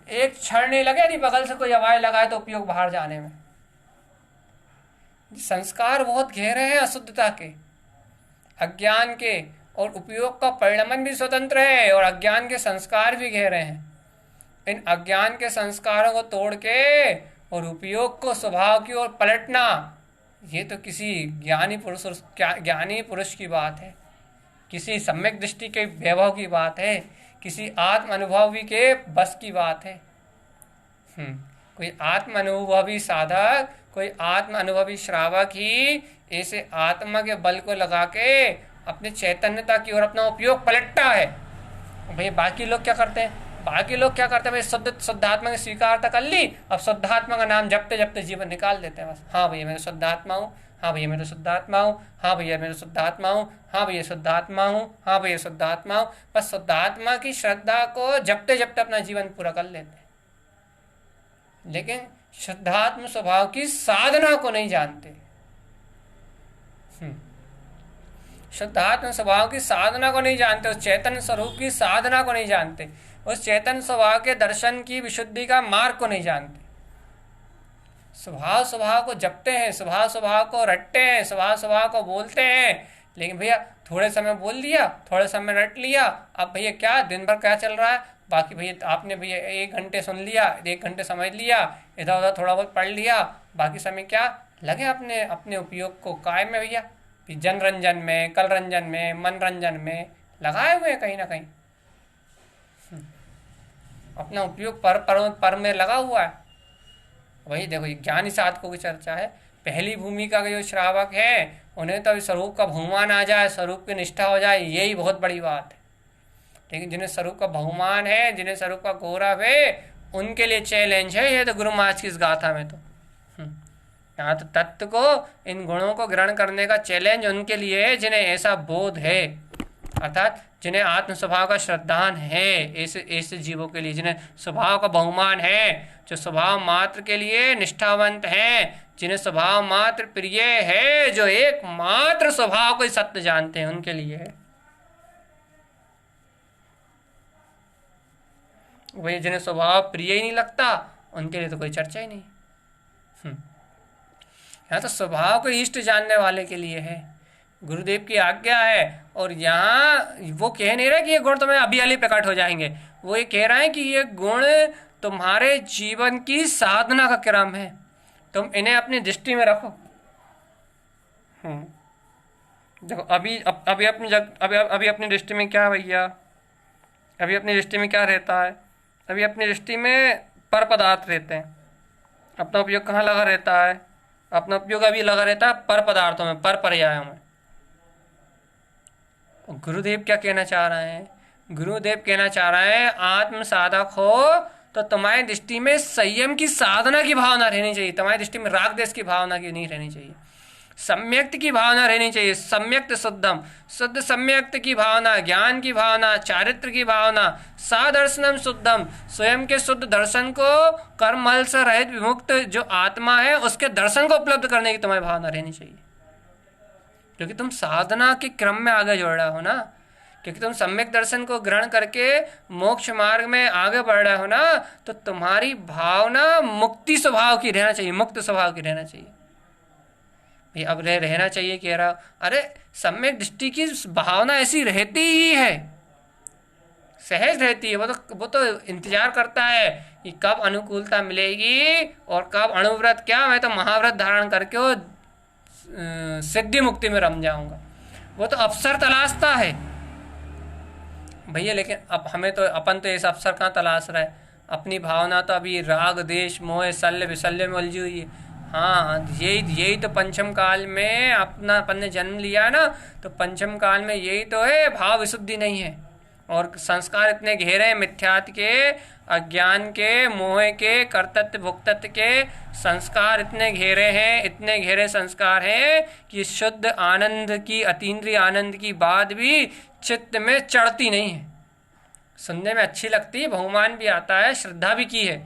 एक क्षण नहीं लगे नहीं बगल से कोई हवाएं लगाए तो उपयोग बाहर जाने में। संस्कार बहुत गहरे हैं अशुद्धता के, अज्ञान के, और उपयोग का परिणमन भी स्वतंत्र है और अज्ञान के संस्कार भी गहरे हैं। इन अज्ञान के संस्कारों को तोड़ के और उपयोग को स्वभाव की ओर पलटना, ये तो किसी ज्ञानी पुरुष की बात है, किसी सम्यक दृष्टि के वैभव की बात है, किसी आत्म अनुभवी के बस की बात है। कोई आत्म अनुभवी साधक, कोई आत्म अनुभवी श्रावक ही ऐसे आत्मा के बल को लगा के अपने चैतन्यता की ओर अपना उपयोग पलटता है। भाई बाकी लोग क्या करते हैं? भाई शुद्धात्मा की स्वीकारता कर ली, अब शुद्धात्मा का नाम जपते जपते जीवन निकाल देते हैं बस। हाँ भैया मैं शुद्धात्मा हूँ, हाँ भैया मैं तो शुद्धात्मा हूँ, हाँ भैया मैं तो शुद्धात्मा हूँ, हाँ भैया शुद्धात्मा हूँ, हाँ भैया शुद्धात्मा हूँ। बस शुद्धात्मा की श्रद्धा को जपते जपते अपना जीवन पूरा कर लेते हैं, लेकिन शुद्धात्म स्वभाव की साधना को नहीं जानते। शुद्धात्म स्वभाव की साधना को नहीं जानते, उस चैतन्य स्वरूप की साधना को नहीं जानते, उस चैतन्य स्वभाव के दर्शन की विशुद्धि का मार्ग को नहीं जानते। स्वभाव को जपते हैं, स्वभाव को रटते हैं, स्वभाव को बोलते हैं, लेकिन भैया थोड़े समय बोल लिया, थोड़े समय रट लिया, अब भैया क्या दिन भर क्या चल रहा है, बाकी भैया आपने भैया 1 घंटे सुन लिया, 1 घंटे समझ लिया, इधर उधर थोड़ा बहुत पढ़ लिया, बाकी समय क्या लगे अपने उपयोग को कायम में भैया जनरंजन में, कल रंजन में, मनरंजन में लगाए हुए हैं कहीं ना कहीं। अपना उपयोग पर में लगा हुआ है। वही देखो ज्ञानी साधकों की चर्चा है। पहली भूमिका के जो श्रावक है उन्हें तो स्वरूप का बहुमान आ जाए, स्वरूप की निष्ठा हो जाए, यही बहुत बड़ी बात है। लेकिन जिन्हें स्वरूप का बहुमान है, जिन्हें स्वरूप का गौरव है, उनके लिए चैलेंज है ये तो गुरु महाराज की इस गाथा में। तो यहाँ तो तत्व को, इन गुणों को ग्रहण करने का चैलेंज उनके लिए है जिन्हें ऐसा बोध है, अर्थात जिन्हें आत्म स्वभाव का श्रद्धान है, ऐसे जीवों के लिए जिन्हें स्वभाव का बहुमान है, जो स्वभाव मात्र के लिए निष्ठावंत हैं, जिन्हें स्वभाव मात्र प्रिय है, जो एकमात्र स्वभाव को सत्य जानते हैं, उनके लिए है। वही जिन्हें स्वभाव प्रिय ही नहीं लगता उनके लिए तो कोई चर्चा ही नहीं। यहाँ तो स्वभाव को इष्ट जानने वाले के लिए है, गुरुदेव की आज्ञा है। और यहाँ वो कह नहीं रहा कि ये गुण तुम्हें अभी अभी प्रकट हो जाएंगे, वो ये कह रहा है कि ये गुण तुम्हारे जीवन की साधना का क्रम है, तुम इन्हें अपनी दृष्टि में रखो। देखो अभी अपनी दृष्टि में क्या भैया, अभी अपनी दृष्टि में क्या रहता है? अभी अपनी दृष्टि में पर पदार्थ रहते हैं। अपना उपयोग कहाँ लगा रहता है? अपना उपयोग अभी लगा रहता है पर पदार्थों में, पर पर्यायों में। गुरुदेव क्या कहना चाह रहे हैं? गुरुदेव कहना चाह रहे हैं आत्म साधक हो तो तुम्हारी दृष्टि में संयम की साधना की भावना रहनी चाहिए, तुम्हारी दृष्टि में राग देश की भावना की नहीं रहनी चाहिए, सम्यक्त की भावना रहनी चाहिए। सम्यक्त शुद्धम, शुद्ध सम्यक्त की भावना, ज्ञान की भावना, चारित्र की भावना, सादर्शनम शुद्धम, स्वयं के शुद्ध दर्शन को, कर्मल से रहित विमुक्त जो आत्मा है उसके दर्शन को उपलब्ध करने की तुम्हारी भावना रहनी चाहिए। क्योंकि तुम साधना के क्रम में आगे जोड़ रहे हो ना, क्योंकि तुम सम्यक दर्शन को ग्रहण करके मोक्ष मार्ग में आगे बढ़ रहे हो ना, तो तुम्हारी भावना मुक्ति स्वभाव की रहना चाहिए, मुक्त स्वभाव की रहना चाहिए। अब रहना चाहिए कह रहा, अरे सम्यक दृष्टि की भावना ऐसी रहती ही है, सहज रहती है। वो तो इंतजार करता है कि कब अनुकूलता मिलेगी और कब अणुव्रत, क्या मैं तो महाव्रत धारण करके वो सिद्धि मुक्ति में रम जाऊंगा। वो तो अवसर तलाशता है भैया। लेकिन अब हमें तो अपन तो ऐसा अवसर कहाँ तलाश रहा है? अपनी भावना तो अभी राग देश मोह शल्य विशल्य में उलझी हुई है। हाँ, यही तो पंचम काल में अपन ने जन्म लिया ना, तो पंचम काल में यही तो है, भाव विशुद्धि नहीं है और संस्कार इतने गहरे हैं, मिथ्यात्व के, अज्ञान के, मोह के, कर्तव्य भोक्तत्व के संस्कार इतने गहरे हैं, इतने गहरे संस्कार हैं कि शुद्ध आनंद की, अतीन्द्रिय आनंद की बात भी चित्त में चढ़ती नहीं है। सुनने में अच्छी लगती है, बहुमान भी आता है, श्रद्धा भी की है,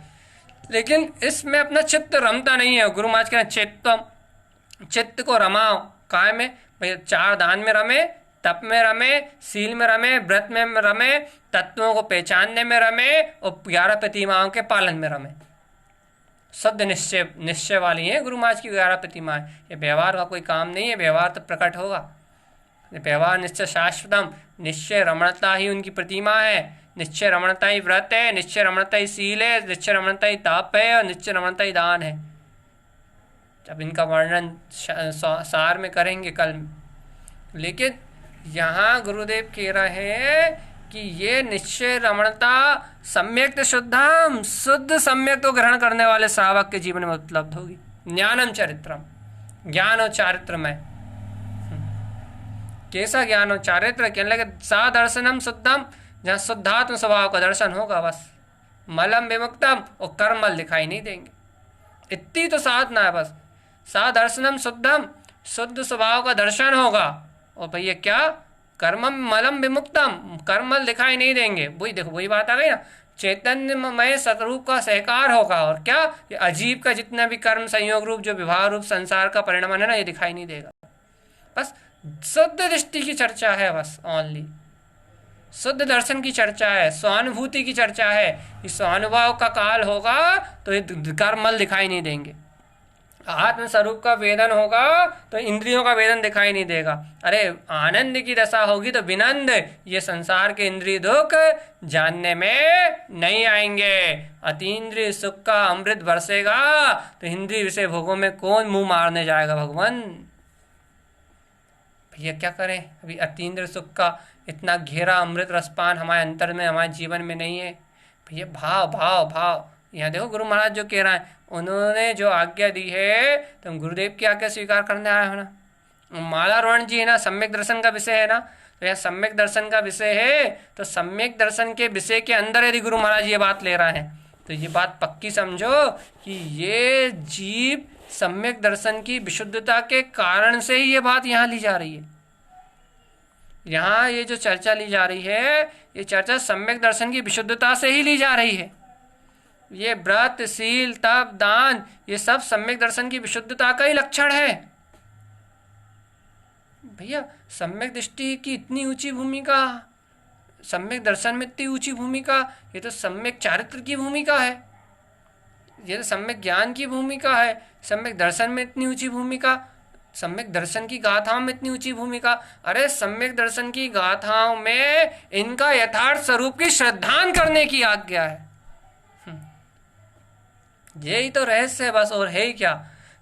लेकिन इसमें अपना चित्त रमता नहीं है। गुरु महाराज कहते चित्त को रमाओ, काय में भैया? 4 दान में रमे, तप में रमे, सील में रमे, व्रत में रमे, तत्वों को पहचानने में रमे और 11 प्रतिमाओं के पालन में रमे। शुद्ध निश्चय वाली है गुरु महाराज की 11 प्रतिमाएं। ये व्यवहार का कोई काम नहीं है, व्यवहार तो प्रकट होगा। व्यवहार निश्चय शाश्वतम, निश्चय रमणता ही उनकी प्रतिमा है। निश्चय रमणता ही व्रत है, निश्चय रमणता ही सील है, निश्चय रमणता ही ताप है और निश्चय रमणता ही दान है। अब इनका वर्णन सार में करेंगे कल। लेकिन यहाँ गुरुदेव कह रहे हैं कि ये निश्चय रमणता सम्यक शुद्धम, शुद्ध सम्यक तो ग्रहण करने वाले श्रावक के जीवन में उपलब्ध होगी। ज्ञानम चरित्रम, ज्ञान और चारित्र में। कैसा ज्ञान और चारित्र? कहने लगे सा दर्शनम शुद्धम, जहाँ शुद्धात्म स्वभाव का दर्शन होगा बस। मलम विमुक्तम, और कर्मल दिखाई नहीं देंगे। इतनी तो साधना है बस। सा दर्शनम शुद्धम, शुद्ध स्वभाव का दर्शन होगा। और भैया क्या? कर्मम मलम विमुक्तम, कर्मल दिखाई नहीं देंगे। वही देखो, वही बात आ गई ना, चैतन्यमय सतरूप का सहकार होगा। और क्या? ये अजीब का जितना भी कर्म संयोग रूप जो विवाह रूप संसार का परिणाम है ना, ये दिखाई नहीं देगा। बस शुद्ध दृष्टि की चर्चा है, बस ओनली शुद्ध दर्शन की चर्चा है, स्वानुभूति की चर्चा है। इस स्वानुभव का काल होगा तो ये कर्मल दिखाई नहीं देंगे। आत्म स्वरूप का वेदन होगा तो इंद्रियों का वेदन दिखाई नहीं देगा। अरे आनंद की दशा होगी तो विनंद, ये संसार के इंद्रिय दुख जानने में नहीं आएंगे। अतीन्द्रिय सुख का अमृत बरसेगा तो इंद्रिय विषय भोगों में कौन मुंह मारने जाएगा भगवान? भैया क्या करें? अभी अतीन्द्रिय सुख का इतना घेरा अमृत रसपान हमारे अंतर में, हमारे जीवन में नहीं है। भैया भाव भाव भाव। यहाँ देखो गुरु महाराज जो कह रहा है, उन्होंने जो आज्ञा दी है तो हम गुरुदेव की आज्ञा स्वीकार करने आए हो ना। मालारोहण जी है ना, सम्यक दर्शन का विषय है ना, तो यह सम्यक दर्शन का विषय है। तो सम्यक दर्शन के विषय के अंदर यदि गुरु महाराज ये बात ले रहे हैं तो ये बात पक्की समझो कि ये जीव सम्यक दर्शन की विशुद्धता के कारण से ही ये बात यहाँ ली जा रही है। यहाँ ये जो चर्चा ली जा रही है, ये चर्चा सम्यक दर्शन की विशुद्धता से ही ली जा रही है। ये व्रत शील तप दान ये सब सम्यक दर्शन की विशुद्धता का ही लक्षण है। भैया सम्यक दृष्टि की इतनी ऊंची भूमिका, सम्यक दर्शन में इतनी ऊंची भूमिका, ये तो सम्यक चारित्र की भूमिका है, ये तो सम्यक ज्ञान की भूमिका है। सम्यक दर्शन में इतनी ऊंची भूमिका, सम्यक दर्शन की गाथाओं में इतनी ऊंची भूमिका। अरे सम्यक दर्शन की गाथाओं में इनका यथार्थ स्वरूप की श्रद्धान करने की आज्ञा है। यही तो रहस्य है बस, और है ही क्या?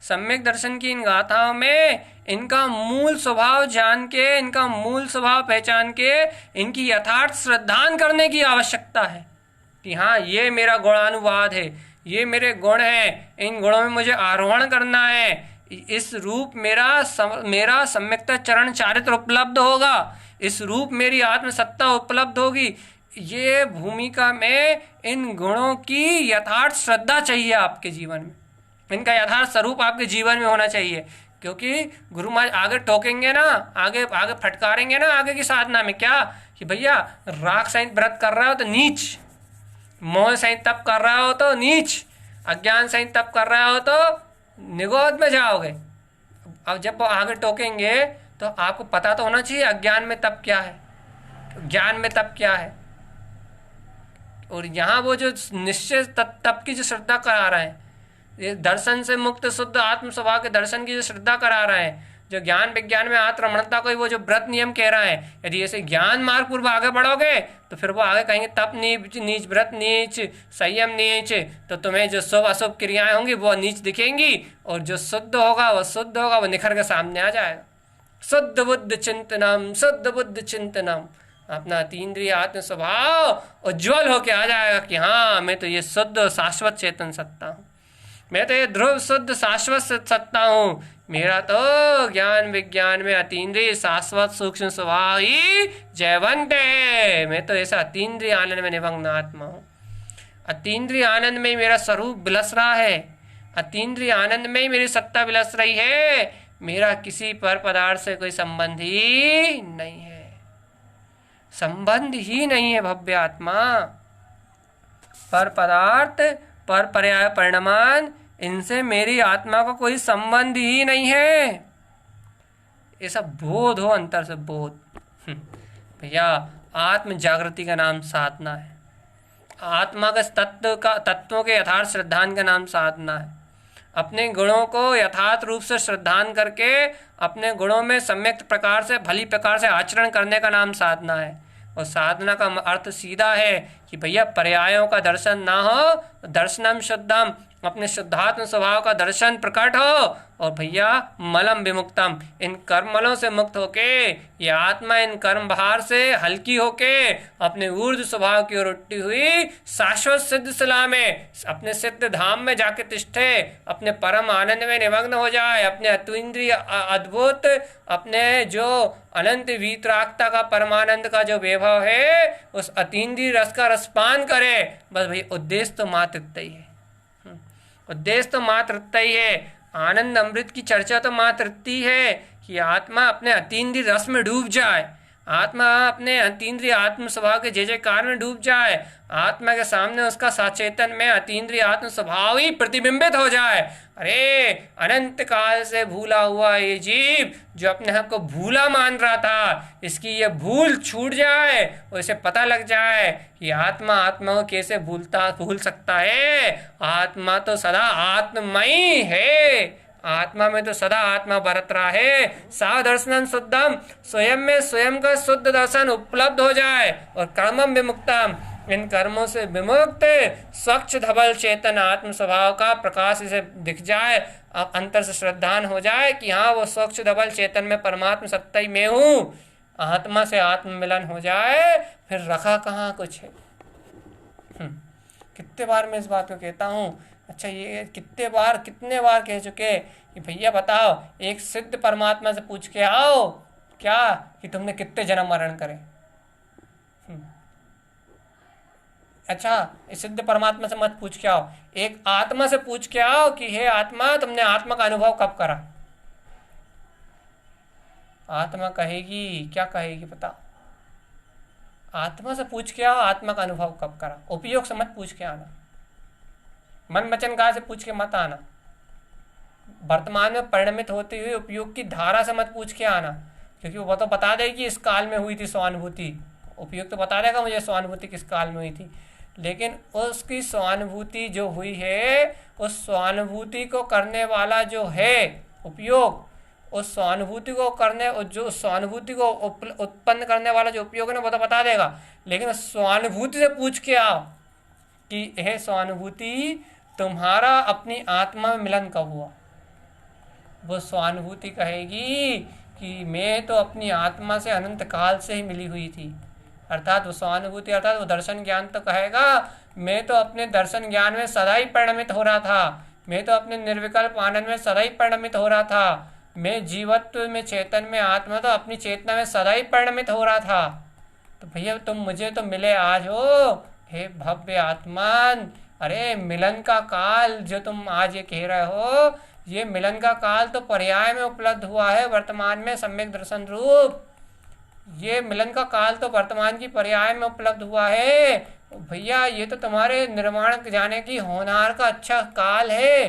सम्यक दर्शन की इन गाथाओं में इनका मूल स्वभाव जान के, इनका मूल स्वभाव पहचान के इनकी यथार्थ श्रद्धान करने की आवश्यकता है कि हाँ ये मेरा गुणानुवाद है, ये मेरे गुण हैं, इन गुणों में मुझे आरोहण करना है। इस रूप मेरा सम्यक्ता चरण चारित्र उपलब्ध होगा, इस रूप मेरी आत्मसत्ता उपलब्ध होगी। ये भूमिका में इन गुणों की यथार्थ श्रद्धा चाहिए आपके जीवन में, इनका यथार्थ स्वरूप आपके जीवन में होना चाहिए। क्योंकि गुरु महाराज आगे टोकेंगे ना, आगे आगे फटकारेंगे ना आगे की साधना में, क्या कि भैया राग सहित व्रत कर रहा हो तो नीच, मोह सहित तप कर रहा हो तो नीच, अज्ञान सहित तप कर रहा हो तो निगोद में जाओगे। अब जब वो आगे टोकेंगे तो आपको पता तो होना चाहिए अज्ञान में तप क्या है, ज्ञान में तप क्या है। और यहाँ वो जो निश्चय तप की जो श्रद्धा करा रहे हैं, ये दर्शन से मुक्त शुद्ध आत्म स्वभाव के दर्शन की जो श्रद्धा करा रहे हैं, जो ज्ञान विज्ञान में आत्मरमणता को वो जो व्रत नियम कह रहा है, यदि ऐसे ज्ञान मार्ग पूर्व आगे बढ़ोगे तो फिर वो आगे कहेंगे तप नीच, व्रत नीच, संयम नीच, तो तुम्हें जो शुभ अशुभ क्रियाएं होंगी वो नीच दिखेंगी, और जो शुद्ध होगा वो शुद्ध होगा, वो निखर के सामने आ जाएगा। शुद्ध बुद्ध चिंतनम, शुद्ध बुद्ध चिंतनम, अपना अतीन्द्रिय आत्म स्वभाव उज्ज्वल होके आ जाएगा कि हाँ मैं तो ये शुद्ध शाश्वत चेतन सत्ता हूँ, मैं तो ये ध्रुव शुद्ध शाश्वत सत्ता हूँ, मेरा तो ज्ञान विज्ञान में अतीन्द्रिय शाश्वत सूक्ष्म स्वभाव ही जयवंत है। मैं तो ऐसा अतीन्द्रिय आनंद में निमग्न आत्मा हूँ, अतीन्द्रिय आनंद में मेरा स्वरूप विलस रहा है, अतीन्द्रिय आनंद में ही मेरी सत्ता विलस रही है, मेरा किसी पर पदार्थ से कोई संबंध ही नहीं है, संबंध ही नहीं है भव्य आत्मा। पर पदार्थ पर पर्याय परिणामान इनसे मेरी आत्मा का कोई संबंध ही नहीं है। ऐसा बोध हो अंतर से बोध। भैया आत्म जागृति का नाम साधना है, आत्मा के तत्वों के यथार्थ श्रद्धान का नाम साधना है। अपने गुणों को यथार्थ रूप से श्रद्धान करके अपने गुणों में सम्यक प्रकार से भली प्रकार से आचरण करने का नाम साधना है। और साधना का अर्थ सीधा है कि भैया पर्यायों का दर्शन ना हो, दर्शनम शुद्धम, अपने शुद्धात्म स्वभाव का दर्शन प्रकट हो, और भैया मलम विमुक्तम, इन कर्मलों से मुक्त होके ये आत्मा इन कर्म भार से हल्की होके अपने ऊर्ध्व स्वभाव की ओर उठती हुई शाश्वत सिद्ध शिला में, अपने सिद्ध धाम में जाके तिष्ठे, अपने परम आनंद में निमग्न हो जाए, अपने अतीन्द्रिय अद्भुत, अपने जो अनंत वीतरागता का परमानंद का जो वैभव है उस अतीन्द्रिय रस का रसपान करे। बस भाई उद्देश्य तो मात्र इतना ही है, उद्देश्य तो मात्र इतना ही है। आनंद अमृत की चर्चा तो मात्र इतनी है कि आत्मा अपने अतीन्द्रिय रस में डूब जाए, आत्मा अपने अतीन्द्रिय आत्म स्वभाव के जय जयकार में डूब जाए, आत्मा के सामने उसका साचेतन में अतीन्द्रिय आत्म स्वभाव ही प्रतिबिंबित हो जाए। अरे अनंत काल से भूला हुआ ये जीव जो अपने आप को भूला मान रहा था, इसकी ये भूल छूट जाए और इसे पता लग जाए कि आत्मा आत्मा को कैसे भूल सकता है। आत्मा तो सदा आत्ममयी है, आत्मा में तो सदा आत्मा बरत रहा है। सा दर्शनम शुद्धम, स्वयं में स्वयं का शुद्ध दर्शन उपलब्ध हो जाए, और कर्मम विमुक्तम, इन कर्मों से विमुक्त स्वच्छ धवल चेतन आत्म स्वभाव का प्रकाश इसे दिख जाए, अंतर से श्रद्धान हो जाए कि हाँ वो स्वच्छ धवल चेतन में परमात्मा सत्ता ही मैं हूँ, आत्मा से आत्म मिलन हो जाए, फिर रखा कहाँ कुछ है। कितने बार मैं इस बात को कहता हूँ। अच्छा ये कितने बार कह चुके कि भैया बताओ, एक सिद्ध परमात्मा से पूछ के आओ क्या कि तुमने कितने जन्म मरण करे। अच्छा इस सिद्ध परमात्मा से मत पूछ के आओ, एक आत्मा से पूछ के आओ कि हे आत्मा तुमने आत्मा का अनुभव कब करा। आत्मा कहेगी, क्या कहेगी बताओ। आत्मा से पूछ के आओ आत्मा का अनुभव कब करा। उपयोग से मत पूछ के आना, मन वचन काया से पूछ के मत आना, वर्तमान में परिणमित होती हुई उपयोग की धारा से मत पूछ के आना, क्योंकि वो तो बता देगी इस काल में हुई थी स्वानुभूति। उपयोग तो बता देगा मुझे स्वानुभूति किस काल में हुई थी, लेकिन उसकी स्वानुभूति जो हुई है उस स्वानुभूति को करने वाला जो है उपयोग, उस स्वानुभूति को करने, जो स्वानुभूति को उत्पन्न करने वाला जो उपयोग है ना वो तो बता देगा। लेकिन स्वानुभूति से पूछ के आओ कि यह स्वानुभूति तुम्हारा अपनी आत्मा में मिलन कब हुआ। वो स्वानुभूति कहेगी कि मैं तो अपनी आत्मा से अनंत काल से ही मिली हुई थी। अर्थात वो स्वानुभूति अर्थात वो दर्शन ज्ञान तो कहेगा मैं तो अपने दर्शन ज्ञान में सदा ही परिणमित हो रहा था, मैं तो अपने निर्विकल्प आनंद में सदा ही परिणमित हो रहा था, मैं जीवत्व में चेतन में आत्मा तो अपनी चेतना में सदा ही परिणमित हो रहा था। तो भैया तुम मुझे तो मिले आज हो हे भव्य आत्मान। अरे मिलन का काल जो तुम आज ये कह रहे हो, ये मिलन का काल तो पर्याय में उपलब्ध हुआ है वर्तमान में सम्यक दर्शन रूप। ये मिलन का काल तो वर्तमान की पर्याय में उपलब्ध हुआ है भैया। ये तो तुम्हारे निर्माण जाने की होनहार का अच्छा काल है,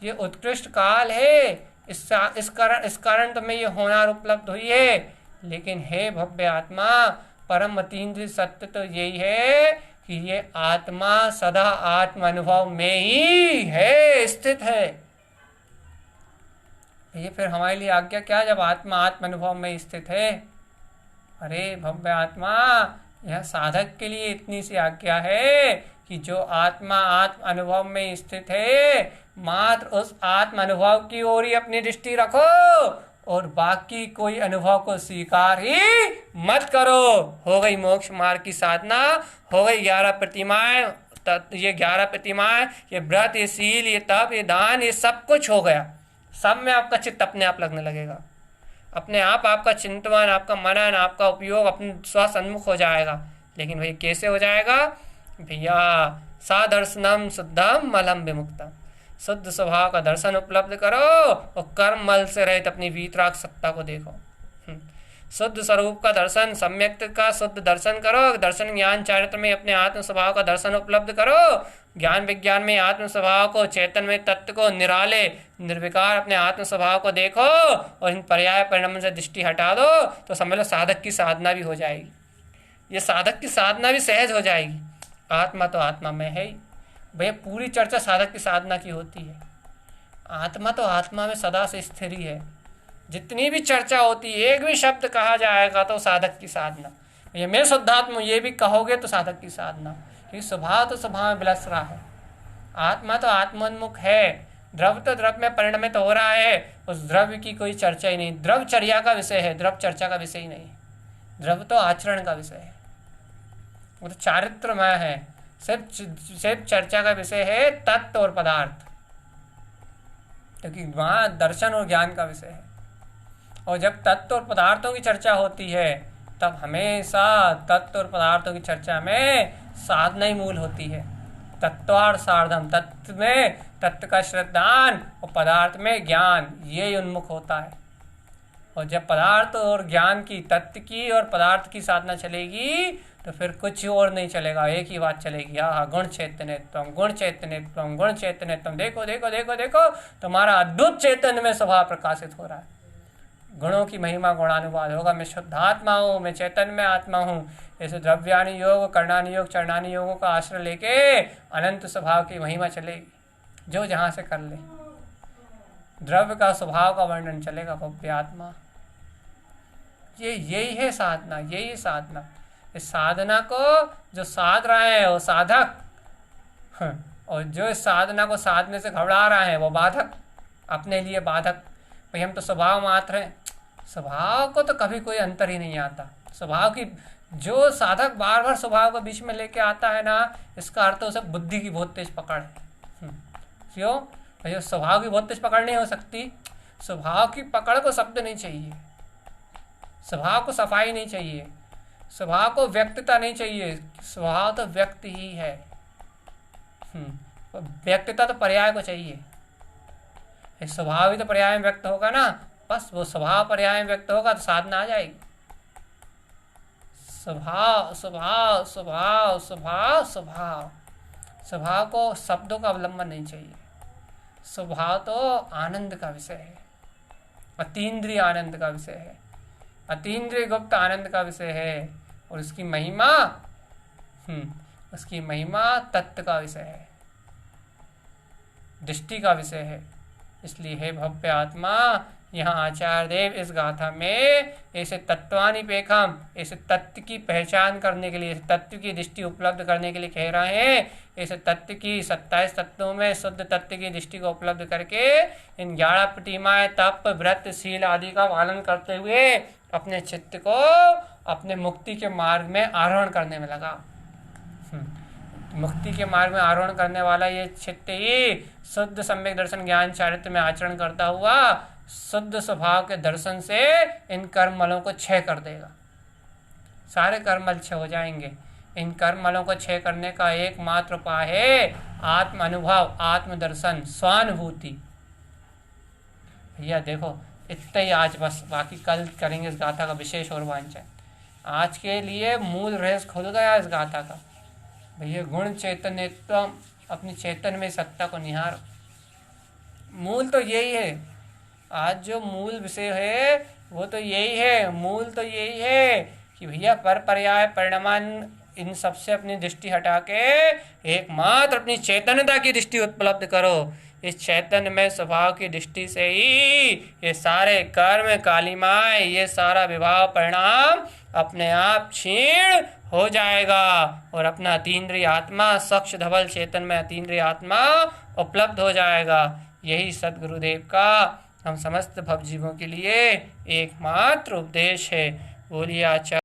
ये उत्कृष्ट काल है। इस कारण तुम्हें ये होनहार उपलब्ध हुई है। लेकिन हे भव्य आत्मा, परम अतीन्द्रिय सत्य तो यही है कि ये आत्मा सदा आत्म अनुभव में ही है, स्थित है। ये फिर हमारे लिए आज्ञा क्या जब आत्मा आत्म अनुभव में स्थित है। अरे भव्य आत्मा, यह साधक के लिए इतनी सी आज्ञा है कि जो आत्मा आत्म अनुभव में स्थित है मात्र उस आत्म अनुभव की ओर ही अपनी दृष्टि रखो और बाकी कोई अनुभव को स्वीकार ही मत करो। हो गई मोक्ष मार्ग की साधना, हो गई 11 प्रतिमाएं, ये 11 प्रतिमाएं, ये व्रत, ये शील, ये तप, ये दान, ये सब कुछ हो गया। सब में आपका चित्त अपने आप लगने लगेगा, अपने आप आपका चिंतन, आपका मनन, आपका उपयोग अपने स्वसन्मुख हो जाएगा। लेकिन भाई कैसे हो जाएगा भैया? सा दर्शनम शुद्धम मलम विमुक्तम, शुद्ध स्वभाव का दर्शन उपलब्ध करो और कर्म मल से रहित अपनी वीतराग सत्ता को देखो। शुद्ध स्वरूप का दर्शन, सम्यक का शुद्ध दर्शन करो। दर्शन ज्ञान चारित्र में अपने आत्म स्वभाव का दर्शन उपलब्ध करो। ज्ञान विज्ञान में आत्म स्वभाव को, चेतन में तत्व को, निराले निर्विकार अपने आत्म स्वभाव को देखो और इन पर्याय परिणाम से दृष्टि हटा दो तो समझ लो साधक की साधना भी हो जाएगी। ये साधक की साधना भी सहज हो जाएगी। आत्मा तो आत्मा में है ही भैया। पूरी चर्चा साधक की साधना की होती है। आत्मा तो आत्मा में सदा से स्थिर ही है। जितनी भी चर्चा होती है, एक भी शब्द कहा जाएगा तो साधक की साधना। ये मैं शुद्धात्मा ये भी कहोगे तो साधक की साधना, क्योंकि स्वभाव तो स्वभाव में विलस रहा है, आत्मा तो आत्मोन्मुख है, द्रव्य तो द्रव्य में परिणमित हो रहा है, उस द्रव्य की कोई चर्चा ही नहीं, द्रव्य चर्या का विषय है, द्रव्य चर्चा का विषय ही नहीं, द्रव्य तो आचरण का विषय है, वो तो चारित्रमय है, सिर्फ चर्चा का विषय है तत्व और पदार्थ, क्योंकि वहाँ दर्शन और ज्ञान का विषय है। और जब तत्व और पदार्थों की चर्चा होती है तब हमेशा तत्व और पदार्थों की चर्चा में साधना ही मूल होती है। तत्वार सार्धम, तत्व में तत्व का श्रद्धान और पदार्थ में ज्ञान, ये उन्मुख होता है। और जब पदार्थ और ज्ञान की, तत्व की और पदार्थ की साधना चलेगी तो फिर कुछ और नहीं चलेगा, एक ही बात चलेगी, हाँ गुण चैतन्यत्वम, गुण चैतन्यत्वम, गुण चैतन्यत्वम। देखो देखो देखो देखो, तुम्हारा अद्भुत चैतन्य में स्वभाव प्रकाशित हो रहा है, गुणों की महिमा गुणानुवाद होगा। मैं शुद्धात्मा हूँ, मैं चैतन्य में आत्मा हूँ। ऐसे द्रव्यानि योग, कर्णानि योग, चरणानि योगों का आश्रय लेके अनंत स्वभाव की महिमा चलेगी, जो जहाँ से कर ले। द्रव्य का स्वभाव का वर्णन चलेगा, भव्य आत्मा। यही है साधना, यही साधना। इस साधना को जो साध रहा है वो साधक, और जो इस साधना को साधने से घबरा रहा है वो बाधक, अपने लिए बाधक। भाई हम तो स्वभाव मात्र हैं, स्वभाव को तो कभी कोई अंतर ही नहीं आता। स्वभाव की जो साधक बार बार स्वभाव को बीच में लेके आता है ना, इसका अर्थ उसे बुद्धि की बहुत तेज पकड़ है। क्यों भाई? स्वभाव की बहुत तेज पकड़ नहीं हो सकती, स्वभाव की पकड़ को शब्द नहीं चाहिए, स्वभाव को सफाई नहीं चाहिए, स्वभाव को व्यक्तता नहीं चाहिए, स्वभाव तो व्यक्त ही है। व्यक्तता तो पर्याय को चाहिए, स्वभाव ही तो पर्याय में व्यक्त होगा ना, बस वो स्वभाव पर्याय में व्यक्त होगा तो साधना आ जाएगी। स्वभाव स्वभाव स्वभाव स्वभाव स्वभाव, स्वभाव को शब्दों का अवलंबन नहीं चाहिए, स्वभाव तो आनंद का विषय है, अतीन्द्रिय आनंद का विषय है, अतीन्द्रिय गुप्त आनंद का विषय है। और उसकी महिमा तत्व का विषय है, दृष्टि का विषय है। इसलिए हे भव्य आत्मा, यहाँ आचार्य देव इस गाथा में ऐसे तत्वानिपेखम, ऐसे तत्व की पहचान करने के लिए, तत्व की दृष्टि उपलब्ध करने के लिए कह रहे हैं। ऐसे तत्व की 27 तत्वों में शुद्ध तत्व की दृष्टि को उपलब्ध करके इन 11 प्रतिमाएं, तप, व्रत, शील आदि का पालन करते हुए अपने चित्त को अपने मुक्ति के मार्ग में आरोहण करने में लगा। मुक्ति के मार्ग में आरोहण करने वाला ये चित्त ही शुद्ध सम्यक दर्शन ज्ञान चारित्र में आचरण करता हुआ शुद्ध स्वभाव के दर्शन से इन कर्ममलों को क्षय कर देगा। सारे कर्ममल क्षय हो जाएंगे। इन कर्ममलों को क्षय करने का एकमात्र उपाय है आत्म अनुभव, आत्मदर्शन, स्वानुभूति। भैया देखो, इतना ही आज बस, बाकी कल करेंगे इस गाथा का विशेष और वांछन। आज के लिए मूल रहस्य खुल गया इस गाथा का। भैया गुण चैतन्यत्वम, अपनी चैतन्य में सत्ता को निहार, मूल तो यही है। आज जो मूल विषय है वो तो यही है, मूल तो यही है कि भैया पर पर्याय परिणामान इन सबसे अपनी दृष्टि हटा के एकमात्र अपनी चैतन्यता की दृष्टि उपलब्ध करो। इस चैतन्य में स्वभाव की दृष्टि से ही ये सारे कर्म कालिमाएं, ये सारा विभाव परिणाम अपने आप क्षीण हो जाएगा और अपना अतीन्द्रिय आत्मा, सक्ष धवल चेतन में अतीन्द्रिय आत्मा उपलब्ध हो जाएगा। यही सद्गुरुदेव का हम समस्त भवजीवों के लिए एकमात्र उपदेश है। बोलिए आचार्य।